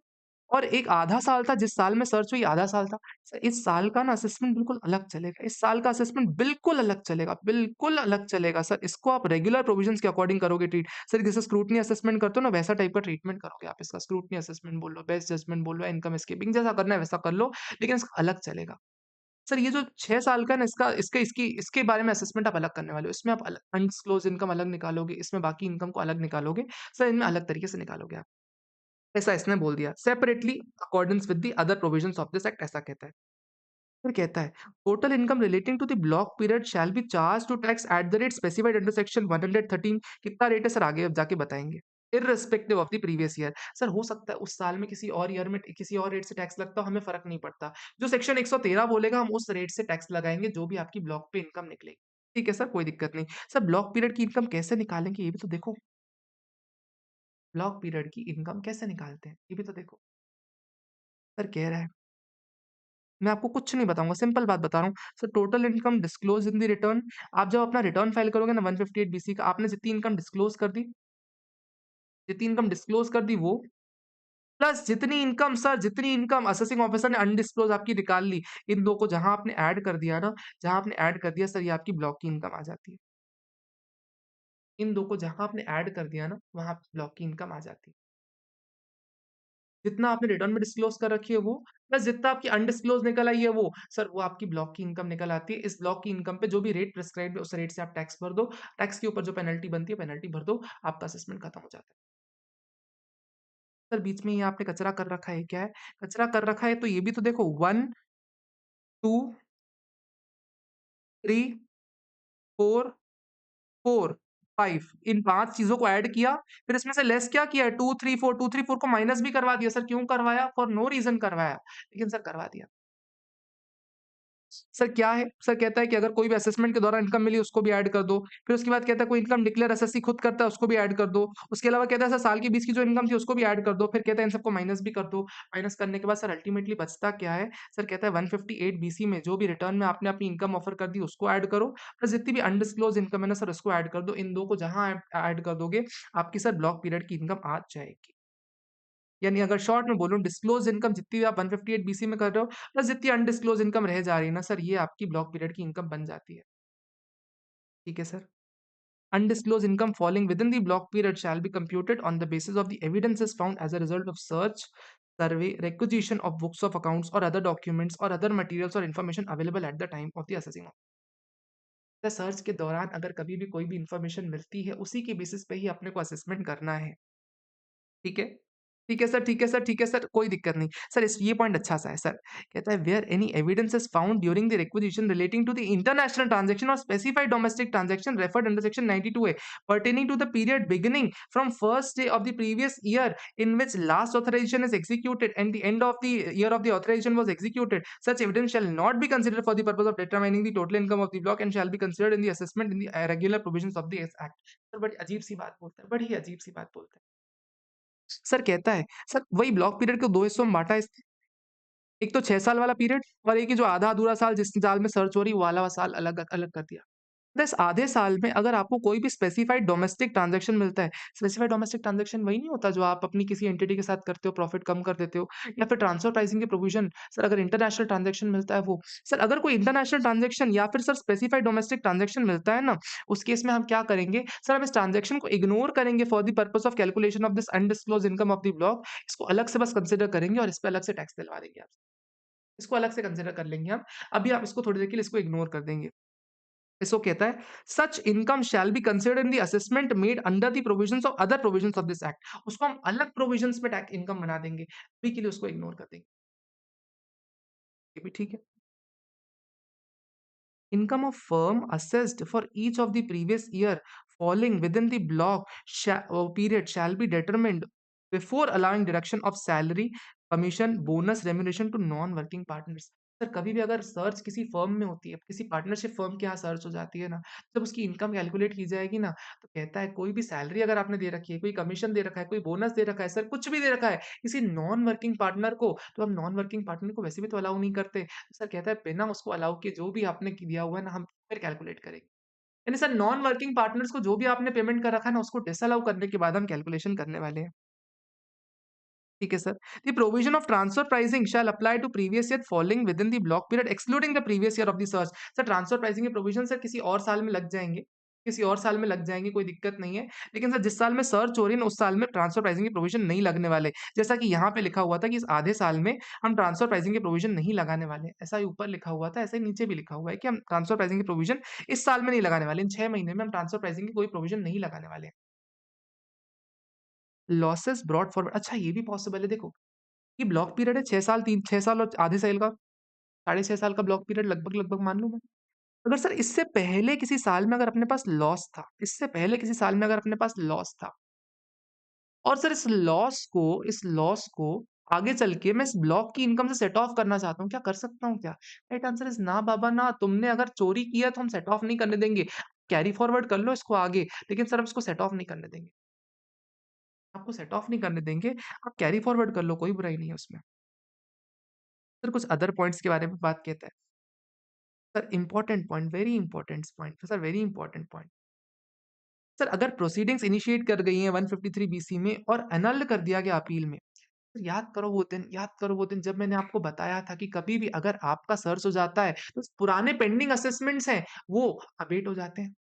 और एक आधा साल था जिस साल में सर्च हुई आधा साल था। सर इस साल का ना असेसमेंट बिल्कुल अलग चलेगा, इस साल का असेसमेंट बिल्कुल अलग चलेगा सर। इसको आप रेगुलर प्रोविजंस के अकॉर्डिंग करोगे ट्रीट। सर जैसे स्क्रूटनी असेसमेंट करते हो ना वैसा टाइप का ट्रीटमेंट करोगे आप इसका। स्क्रूटनी असेसमेंट बोल लो, बेस्ट जजमेंट बोल लो, इनकम एस्केपिंग जैसा करना है वैसा कर लो, लेकिन इसका अलग चलेगा। सर ये जो 6 साल का ना इसका इसके इसकी इसके बारे में असेसमेंट आप अलग करने वाले हो। इसमें आप अलग अनडिस्क्लोज्ड इनकम अलग निकालोगे, इसमें बाकी इनकम को अलग निकालोगे। सर इनमें अलग तरीके से निकालोगे आप। ऐसा इसने बोल दिया। Separately accordance with the other provisions of this act ऐसा कहता है। फिर कहता है total income relating to the block period shall be charged to tax at the rate specified under section 113। कितना रेट है सर आगे अब जाके बताएँगे। Irrespective of the previous year. Sir हो सकता है उस साल में किसी और ईयर में किसी और रेट से टैक्स लगता हो, हमें फ़र्क नहीं पड़ता। जो सेक्शन 113 बोलेगा हम उस रेट से टैक्स लगाएँगे जो भी आपकी ब्लॉक पे इनकम निकलेगी। ठीक है सर, कोई दिक्कत नहीं। सर ब्लॉक पीरियड की इनकम कैसे निकालेंगे ये भी तो देखो। ब्लॉक पीरियड की इनकम कैसे निकालते हैं, ये भी तो देखो। सर कह रहा है मैं आपको कुछ नहीं बताऊँगा, सिंपल बात बता रहा हूँ। So total income disclose in the return. आप जब अपना रिटर्न फाइल करोगे ना 158 बीसी का, आपने जितनी इनकम डिस्क्लोज़ कर दी, वो प्लस जितनी इनकम असेसिंग ऑफिसर ने अनडिस्क्लोज़ आपकी निकाल ली, इन 2 को जहाँ आपने ऐड कर दिया ना, जहाँ आपने ऐड कर दिया सर ये आपकी ब्लॉक की इनकम आ जाती है। इन 2 को जहाँ आपने ऐड कर दिया ना, वहाँ ब्लॉक की इनकम आ जाती है। जितना आपने रिटर्न में डिस्क्लोज़ कर रखी है वो, प्लस जितना आपकी अनडिस्क्लोज़ निकल आई है वो, सर वो आपकी ब्लॉक की इनकम निकल आती है। इस ब्लॉक की इनकम पे जो भी रेट प्रिस्क्राइब्ड है, उस रेट से आप टैक्स भर दो। टैक्स के ऊपर जो पेनल्टी बनती है, पेनल्टी भर दो, आपका असेसमेंट खत्म हो जाता है। सर बीच में ये आपने कचरा कर रखा है, क्या है? कचरा कर रखा है तो ये भी तो देखो 1, 2, 3, 4, 4, 5 इन 5 चीज़ों को ऐड किया, फिर इसमें से लेस क्या किया है 2, 3, 4 2, 3, 4 को माइनस भी करवा दिया। सर क्यों करवाया? फॉर नो रीज़न करवाया, लेकिन सर करवा दिया। सर क्या है? सर कहता है कि अगर कोई भी असेसमेंट के दौरान इनकम मिली उसको भी ऐड कर दो। फिर उसके बाद कहता है कोई इनकम डिक्लेयर एसएससी खुद करता है उसको भी ऐड कर दो। उसके अलावा कहता है सर साल के बीच की जो इनकम थी उसको भी ऐड कर दो। फिर कहता है इन सबको माइनस भी कर दो। माइनस करने के बाद सर अल्टीमेटली बचता क्या है? सर कहता है 158 बीसी में जो भी रिटर्न में आपने अपनी इनकम ऑफर कर दी उसको ऐड करो। प्लस जितनी भी अनडिस्क्लोज़ इनकम है ना सर उसको ऐड कर दो। इन 2 को जहाँ ऐड कर दोगे आपकी सर ब्लॉक पीरियड की इनकम आ जाएगी। यानी अगर शॉर्ट में बोलूँ डिस्क्लोज़ इनकम जितनी भी आप 158 बीसी में कर रहे हो प्लस जितनी अनडिस्क्लोज़ इनकम रह जा रही है ना सर ये आपकी ब्लॉक पीरियड की इनकम बन जाती है। ठीक है sir. Undisclosed income falling within the block period shall be computed on the basis of the evidences found as a result of search, survey, requisition of books of accounts or other documents or other materials or information available at the time of the assessing of the search के दौरान अगर कभी भी कोई भी इंफॉर्मेशन मिलती है, उसी के बेसिस पे ही अपने को असेसमेंट करना है। ठीक है? ठीक है सर, ठीक है सर, ठीक है सर, कोई दिक्कत नहीं। सर इस ये पॉइंट अच्छा-सा है सर। कहता है where any evidence is found during the requisition relating to the international transaction और specified domestic transaction referred under section 92A pertaining to the period beginning from first day of the previous year in which last authorization is executed and the end of the year of the authorization was executed, such evidence shall not be considered for the purpose of determining the total income of the block and shall be considered in the assessment in the regular provisions of the Act। Sir बड़ी अजीब-सी बात बोलता है, बड़ी अजीब-सी बात बोलता है। सर कहता है, सर वही ब्लॉक पीरियड को 2 हिस्सों में बाँटा है एक तो 6 साल वाला पीरियड और एक ही जो आधा-अधूरा साल जिस साल में सर्च हो रही है, वो वाला साल अलग अलग कर दिया। बस आधे साल में अगर आपको कोई भी स्पेसिफाइड डोमेस्टिक ट्रांज़ैक्शन मिलता है, स्पेसिफाइड डोमेस्टिक ट्रांज़ैक्शन वही नहीं होता जो आप अपनी किसी एंटिटी के साथ करते हो, प्रॉफिट कम कर देते हो या फिर ट्रांसफर प्राइसिंग के प्रोविज़न सर अगर इंटरनेशनल ट्रांज़ैक्शन मिलता है वो। सर अगर कोई इंटरनेशनल ट्रांज़ैक्शन या फिर सर स्पेसिफाइड डोमेस्टिक ट्रांज़ैक्शन मिलता है ना, उस केस में हम क्या करेंगे, सर हम इस ट्रांज़ैक्शन को इग्नोर करेंगे for the purpose of calculation of this undisclosed income of the block इसको अलग से बस कंसिडर करेंगे और इस पे अलग से टैक्स दिलवा देंगे आपसे। इसको अलग से कंसिडर कर लेंगे हम। अभी आप इसको थोड़ी देर के लिए इसको इग्नोर कर देंगे। इसको कहता है such income shall be considered in the assessment made under the provisions of other provisions of this act उसको हम अलग प्रोविजंस में टैक्स इनकम बना देंगे। अभी के लिए उसको इग्नोर कर देंगे। ये भी ठीक है। Income of firm assessed for each of the previous year falling within the block period shall be determined before allowing deduction of salary, commission, bonus, remuneration to non-working partners। Sir कभी भी अगर सर्च किसी फर्म में होती है, किसी पार्टनरशिप फर्म के यहाँ सर्च हो जाती है ना, जब उसकी इनकम कैलकुलेट की जाएगी ना, तो कहता है कोई भी सैलरी अगर आपने दे रखी है, कोई कमीशन दे रखा है, कोई बोनस दे रखा है, सर कुछ भी दे रखा है, किसी नॉन वर्किंग पार्टनर को, तो हम नॉन वर्किंग पार्टनर को वैसे भी तो अलाउ नहीं करते। सर कहता है बिना उसको अलाउ किए जो भी आपने दिया हुआ है ना हम फिर कैलकुलेट करेंगे। यानी सर नॉन वर्किंग पार्टनर्स को जो भी आपने पेमेंट कर रखा है ना उसको डिसअलाउ करने के बाद हम कैलकुलेशन करने वाले हैं। ठीक है sir. The provision of transfer pricing shall apply to previous year falling within the block period excluding the previous year of the search. Sir transfer pricing के प्रोविजन सर किसी और साल में लग जाएँगे, किसी और साल में लग जाएँगे कोई दिक्कत नहीं है। लेकिन सर जिस साल में सर्च हो रही है ना उस साल में ट्रांसफर प्राइसिंग के प्रोविजन नहीं लगने वाले। जैसा कि यहाँ पे लिखा हुआ था कि इस आधे साल में हम ट्रांसफर प्राइसिंग के प्रोविजन नहीं लगाने वाले। ऐसा ही ऊपर लिखा हुआ था, ऐसा ही नीचे भी लिखा हुआ है कि हम ट्रांसफर प्राइसिंग के प्रोविजन इस साल में नहीं लगाने वाले। इन 6 महीने में हम ट्रांसफर प्राइसिंग की कोई प्रोविजन नहीं लगाने वाले। लॉसेस ब्रॉट फॉरवर्ड अच्छा ये भी पॉसिबल है देखो ये ब्लॉक पीरियड है 6 साल 6 साल और आधे साल का, साढ़े 6 साल का ब्लॉक पीरियड लगभग-लगभग मान लूँ मैं। अगर सर इससे पहले किसी साल में अगर अपने पास लॉस था, इससे पहले किसी साल में अगर अपने पास लॉस था और सर इस लॉस को आगे चल के मैं इस ब्लॉक की इनकम से सेट ऑफ करना चाहता हूँ, क्या कर सकता हूँ क्या? राइट आंसर इज़ ना बाबा ना, तुमने अगर चोरी किया तो हम सेट ऑफ नहीं करने देंगे। कैरी फॉरवर्ड कर लो इसको आगे, लेकिन सर हम इसको सेट ऑफ नहीं करने देंगे। आपको सेट ऑफ नहीं करने देंगे, आप कैरी फॉरवर्ड कर लो, कोई बुराई नहीं है उसमें। सर कुछ अदर पॉइंट्स के बारे में बात कहता है। Sir important point, very important point, sir very important point. Sir अगर प्रोसीडिंग्स इनिशिएट कर गई हैं 153 बीसी में और एनल्ड कर दिया गया अपील में, तो याद करो वो दिन जब मैंने आपको बताया था कि कभी भी अगर आपका सर्च हो जाता है, तो पुराने पेंडिंग असेसमेंट्स हैं, वो अबेट हो जाते हैं।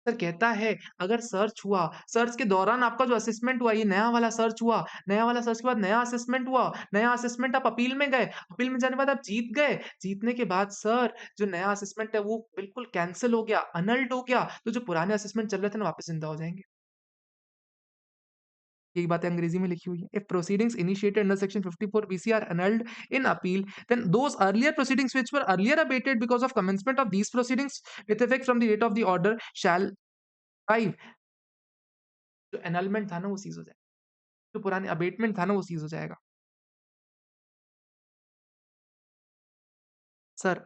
सर कहता है अगर सर्च हुआ, सर्च के दौरान आपका जो असेसमेंट हुआ, ये नया वाला सर्च हुआ, नया वाला सर्च के बाद नया असेसमेंट हुआ, नया असेसमेंट आप अपील में गए, अपील में जाने के बाद आप जीत गए, जीतने के बाद सर जो नया असेसमेंट है वो बिल्कुल कैंसल हो गया, अनल्ड हो गया, तो जो पुराने असेसमेंट चल रहे थे ना वापस जिंदा हो जाएँगे। यही बातें अंग्रेजी में लिखी हुई है। If proceedings initiated under section 54 BC are annulled in appeal, then those earlier proceedings which were earlier abated because of commencement of these proceedings with effect from the date of the order shall survive। जो annulment था ना वो सीज हो जाएगा, जो पुराने अबेटमेंट था ना वो सीज हो जाएगा। सर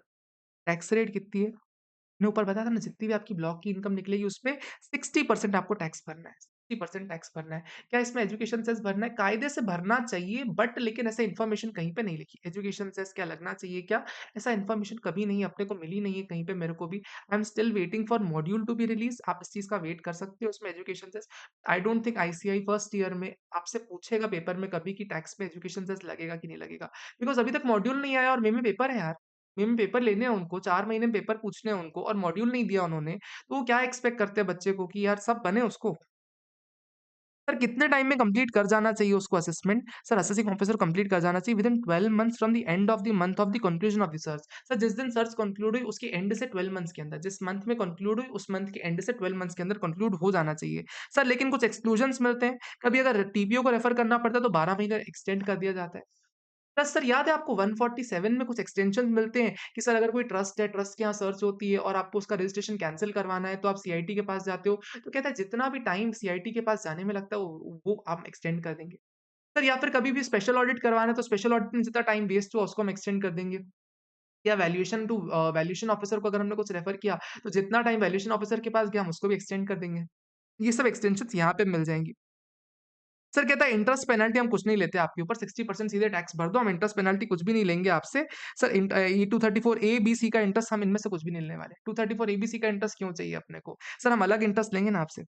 टैक्स रेट कितनी है? मैंने ऊपर बताया था ना जितनी भी आपकी ब्लॉक की इनकम निकलेगी उसपे 60% आपको टैक्स भरना है, 60% टैक्स भरना है। क्या इसमें एजुकेशन सेस भरना है? कायदे से भरना चाहिए बट लेकिन ऐसा इन्फॉर्मेशन कहीं पे नहीं लिखी। एजुकेशन सेस क्या लगना चाहिए क्या? ऐसा इन्फॉर्मेशन कभी नहीं अपने को मिली नहीं है कहीं पे मेरे को भी। I am still waiting for module to be release. आप इस चीज़ का वेट कर सकते हो उसमें education cess. I don't think ICAI first year में आपसे पूछेगा पेपर में कभी कि टैक्स पे एजुकेशन सेस लगेगा कि नहीं लगेगा। बिकॉज़ अभी तक मॉड्यूल नहीं आया और मे में पेपर है यार। में पेपर लेने हैं उनको, 4 महीने में पेपर पूछने हैं उनको और मॉड्यूल नहीं दिया उन्होंने, तो वो क्या एक्सपेक्ट करते हैं बच्चे को कि यार सब बने उसको? सर कितने टाइम में कंप्लीट कर जाना चाहिए उसको assessment? Sir assessing officer complete कर जाना चाहिए within 12 months from the end of the month of the conclusion of the search. Sir जिस दिन सर्च कंक्लूड हुई उसके एंड से 12 मंथ्स के अंदर, जिस मंथ में कंक्लूड हुई उस मंथ के एंड से 12 मंथ्स के अंदर कंक्लूड हो जाना चाहिए। सर लेकिन कुछ एक्सक्लूजन्स मिलते हैं, कभी अगर टीपीओ को रेफर करना पड़ता है तो 12 महीने एक्सटेंड कर दिया जाता है। प्लस सर याद है आपको 147 में कुछ एक्सटेंशन मिलते हैं कि सर अगर कोई ट्रस्ट है, ट्रस्ट के यहाँ सर्च होती है और आपको उसका रजिस्ट्रेशन कैंसल करवाना है, तो आप सीआईटी के पास जाते हो, तो कहता है जितना भी टाइम सीआईटी के पास जाने में लगता है वो हम एक्सटेंड कर देंगे। सर या फिर कभी भी स्पेशल ऑडिट करवाना है, तो स्पेशल ऑडिट में जितना टाइम वेस्ट हुआ उसको हम एक्सटेंड कर देंगे। या वैल्यूएशन ऑफिसर को अगर हमने कुछ रेफर किया, तो जितना टाइम वैल्यूएशन ऑफिसर के पास गया हम उसको भी एक्सटेंड कर देंगे। ये सब एक्सटेंशन्स यहाँ पे मिल जाएँगी। सर कहता है इंटरेस्ट पेनल्टी हम कुछ नहीं लेते आपके ऊपर 60% सीधे टैक्स भर दो, हम इंटरेस्ट पेनल्टी कुछ भी नहीं लेंगे आपसे। सर ये 234 ए, बी, सी का इंटरेस्ट हम इनमें से कुछ भी नहीं लेने वाले। 234 ए, बी, सी का इंटरेस्ट क्यों चाहिए अपने को? सर हम अलग इंटरेस्ट लेंगे ना आपसे।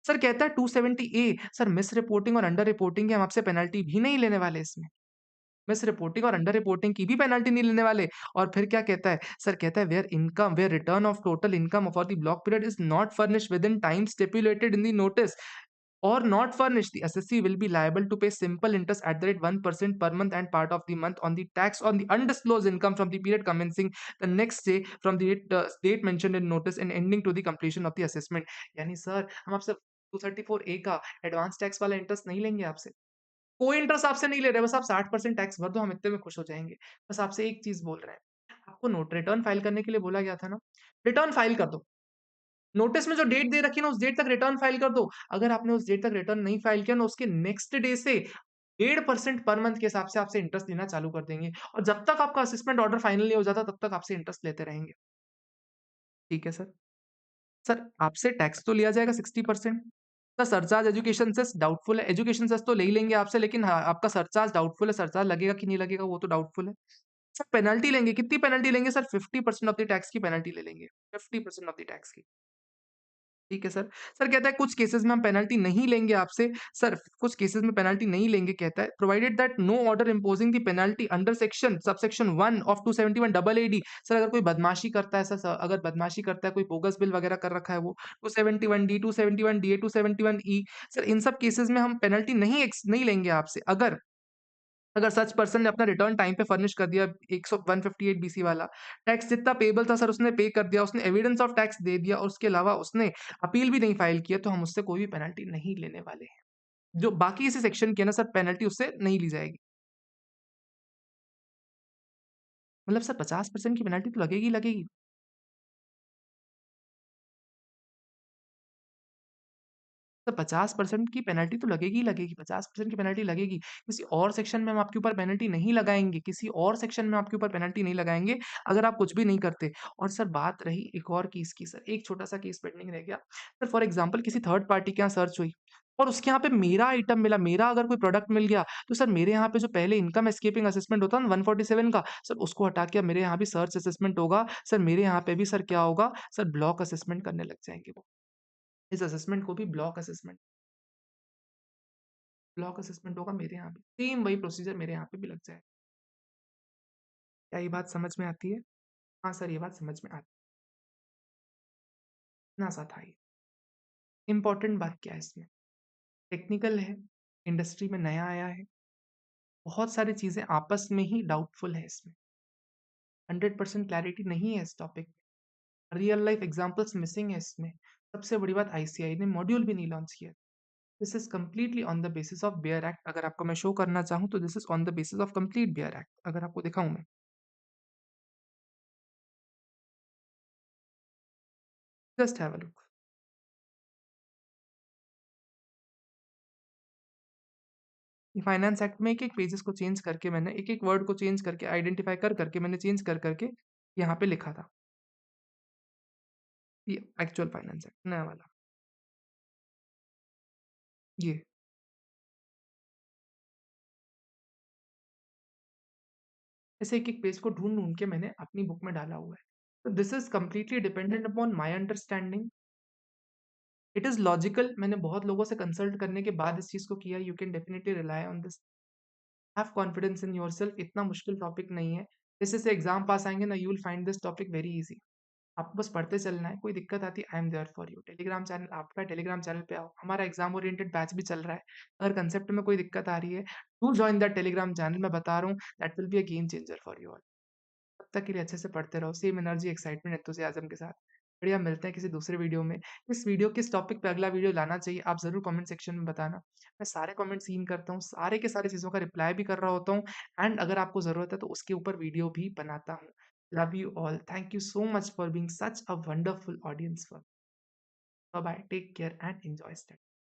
सर कहता है 270 ए, सर मिस रिपोर्टिंग और अंडर रिपोर्टिंग की हम आपसे पेनल्टी भी नहीं लेने वाले इसमें। मिस रिपोर्टिंग और अंडर रिपोर्टिंग की भी पेनल्टी नहीं लेने वाले। और फिर क्या कहता है? सर कहता है where return of total income for the block period is not furnished within time stipulated in the notice or not furnished, the assessee will be liable to pay simple interest at the rate 1% per month and part of the month on the tax on the undisclosed income from the period commencing the next day from the date mentioned in notice and ending to the completion of the assessment। यानी सर हम आपसे 234A का एडवांस टैक्स वाला इंटरेस्ट नहीं लेंगे आपसे। कोई इंटरेस्ट आपसे नहीं ले रहे, बस आप 60% टैक्स भर दो, हम इतने में खुश हो जाएँगे। बस आपसे एक चीज़ बोल रहे हैं, आपको नोट रिटर्न फाइल करने के लिए बोला गया था ना, रिटर्न फाइल कर दो। नोटिस में जो डेट दे रखी है ना, उस डेट तक रिटर्न फाइल कर दो। अगर आपने उस डेट तक रिटर्न नहीं फाइल किया ना, उसके नेक्स्ट डे से 1.5% पर मंथ के हिसाब से आपसे इंटरेस्ट लेना चालू कर देंगे और जब तक आपका असेसमेंट ऑर्डर फाइनल नहीं हो जाता, तब तक आपसे इंटरेस्ट लेते रहेंगे। ठीक है सर। सर आपसे टैक्स तो लिया जाएगा 60%। Sir surcharge education cess doubtful है। एजुकेशन सेस तो ले ही लेंगे आपसे लेकिन हाँ, आपका सरचार्ज डाउटफुल है। सरचार्ज लगेगा कि नहीं लगेगा वो तो डाउटफुल है। सर पेनल्टी लेंगे, कितनी पेनल्टी लेंगे सर? 50% ऑफ द टैक्स की पेनल्टी ले लेंगे। 50% ऑफ द टैक्स की। ठीक है सर। सर कहता है कुछ केसेज़ में हम पेनल्टी नहीं लेंगे आपसे। सर कुछ केसेज़ में पेनल्टी नहीं लेंगे कहता है provided that no order imposing the penalty under section subsection 1 of 271 double AD. Sir अगर कोई बदमाशी करता है सर अगर बदमाशी करता है कोई बोगस बिल वगैरह कर रखा है वो 271 D, 271 D A, 271 E. Sir इन सब केसेज़ में हम पेनल्टी नहीं लेंगे आपसे। अगर अगर सच पर्सन ने अपना रिटर्न टाइम पे फर्निश कर दिया 158 बीसी वाला, टैक्स जितना पेएबल था सर उसने पे कर दिया, उसने एविडेंस ऑफ टैक्स दे दिया और उसके अलावा उसने अपील भी नहीं फाइल किया, तो हम उससे कोई भी पेनल्टी नहीं लेने वाले हैं। जो बाकी इसी सेक्शन की है ना सर पेनल्टी उससे नहीं ली जाएगी। मतलब सर 50% की पेनल्टी तो लगेगी ही लगेगी। तो 50% की पेनल्टी तो लगेगी ही लगेगी, 50% की पेनल्टी लगेगी। किसी और सेक्शन में हम आपके ऊपर पेनल्टी नहीं लगाएँगे, किसी और सेक्शन में आपके ऊपर पेनल्टी नहीं लगाएँगे, अगर आप कुछ भी नहीं करते। और सर बात रही एक और केस की सर, एक छोटा-सा केस पेंडिंग रह गया। सर फॉर एग्ज़ाम्पल किसी थर्ड पार्टी के यहाँ सर्च हुई और उसके यहाँ पे मेरा आइटम मिला, मेरा अगर कोई प्रोडक्ट मिल गया, तो सर मेरे यहाँ पे जो पहले इनकम एस्केपिंग असेसमेंट होता है ना 147 का, सर उसको हटा के अब मेरे यहाँ भी सर्च असेसमेंट होगा। सर मेरे यहाँ पे भी सर क्या होगा, सर ब्लॉक असेसमेंट करने लग जाएँगे वो। इस असेसमेंट को भी ब्लॉक असेसमेंट होगा मेरे यहाँ भी। सेम वही प्रोसीजर मेरे यहाँ पे भी लग जाएगा। क्या ये बात समझ में आती है? हाँ सर, ये बात समझ में आती है। इतना सा था ये। इम्पोर्टेंट बात क्या है इसमें? टेक्निकल है, इंडस्ट्री में नया आया है, बहुत सारी चीज़ें आपस में ही डाउटफुल है इसमें। 100% क्लैरिटी नहीं है इस टॉपिक में। रियल लाइफ एग्ज़ाम्पल्स मिसिंग है इसमें। सबसे बड़ी बात आईसीआई ने मॉड्यूल भी नहीं लॉन्च किया। This is completely on the basis of bare act. अगर आपको मैं शो करना चाहूँ तो this is on the basis of complete bare act. अगर आपको दिखाऊँ मैं, जस्ट हैव अ लुक। ये फाइनेंस एक्ट में एक-एक पेजेस को चेंज करके मैंने एक-एक वर्ड को चेंज करके आइडेंटिफाई कर-करके मैंने चेंज कर-करके यहाँ पे लिखा था। ये एक्चुअल फाइनेंस एक्ट नया वाला। ये ऐसे एक-एक पेज को ढूँढ-ढूँढ के मैंने अपनी बुक में डाला हुआ है। तो this is completely dependent upon my understanding. It is logical. मैंने बहुत लोगों से कंसल्ट करने के बाद इस चीज़ को किया। You can definitely rely on this. Have confidence in yourself. इतना मुश्किल टॉपिक नहीं है। जैसे से एग्ज़ाम पास आएँगे ना, you will find this topic very easy. आपको बस पढ़ते चलना है। कोई दिक्कत आती है, I am there for you. Telegram channel आपका, टेलीग्राम चैनल पे आओ। हमारा एग्ज़ाम ओरिएंटेड बैच भी चल रहा है। अगर कंसेप्ट में कोई दिक्कत आ रही है, do join the Telegram channel. मैं बता रहा हूँ, that will be a game changer for you all. तब तक के लिए अच्छे से पढ़ते रहो, सेम एनर्जी, एक्साइटमेंट, एंथुसियाज़्म के साथ। बढ़िया, मिलते हैं किसी दूसरे वीडियो में। इस वीडियो किस टॉपिक पे अगला वीडियो लाना चाहिए, आप ज़रूर कमेंट सेक्शन में बताना। मैं सारे कमेंट सीन करता हूँ, सारे के सारे चीज़ों का रिप्लाई भी कर रहा होता हूँ एंड अगर आपको ज़रूरत है तो उसके ऊपर वीडियो भी बनाता हूँ। Love you all, thank you so much for being such a wonderful audience for bye bye, take care and enjoy study.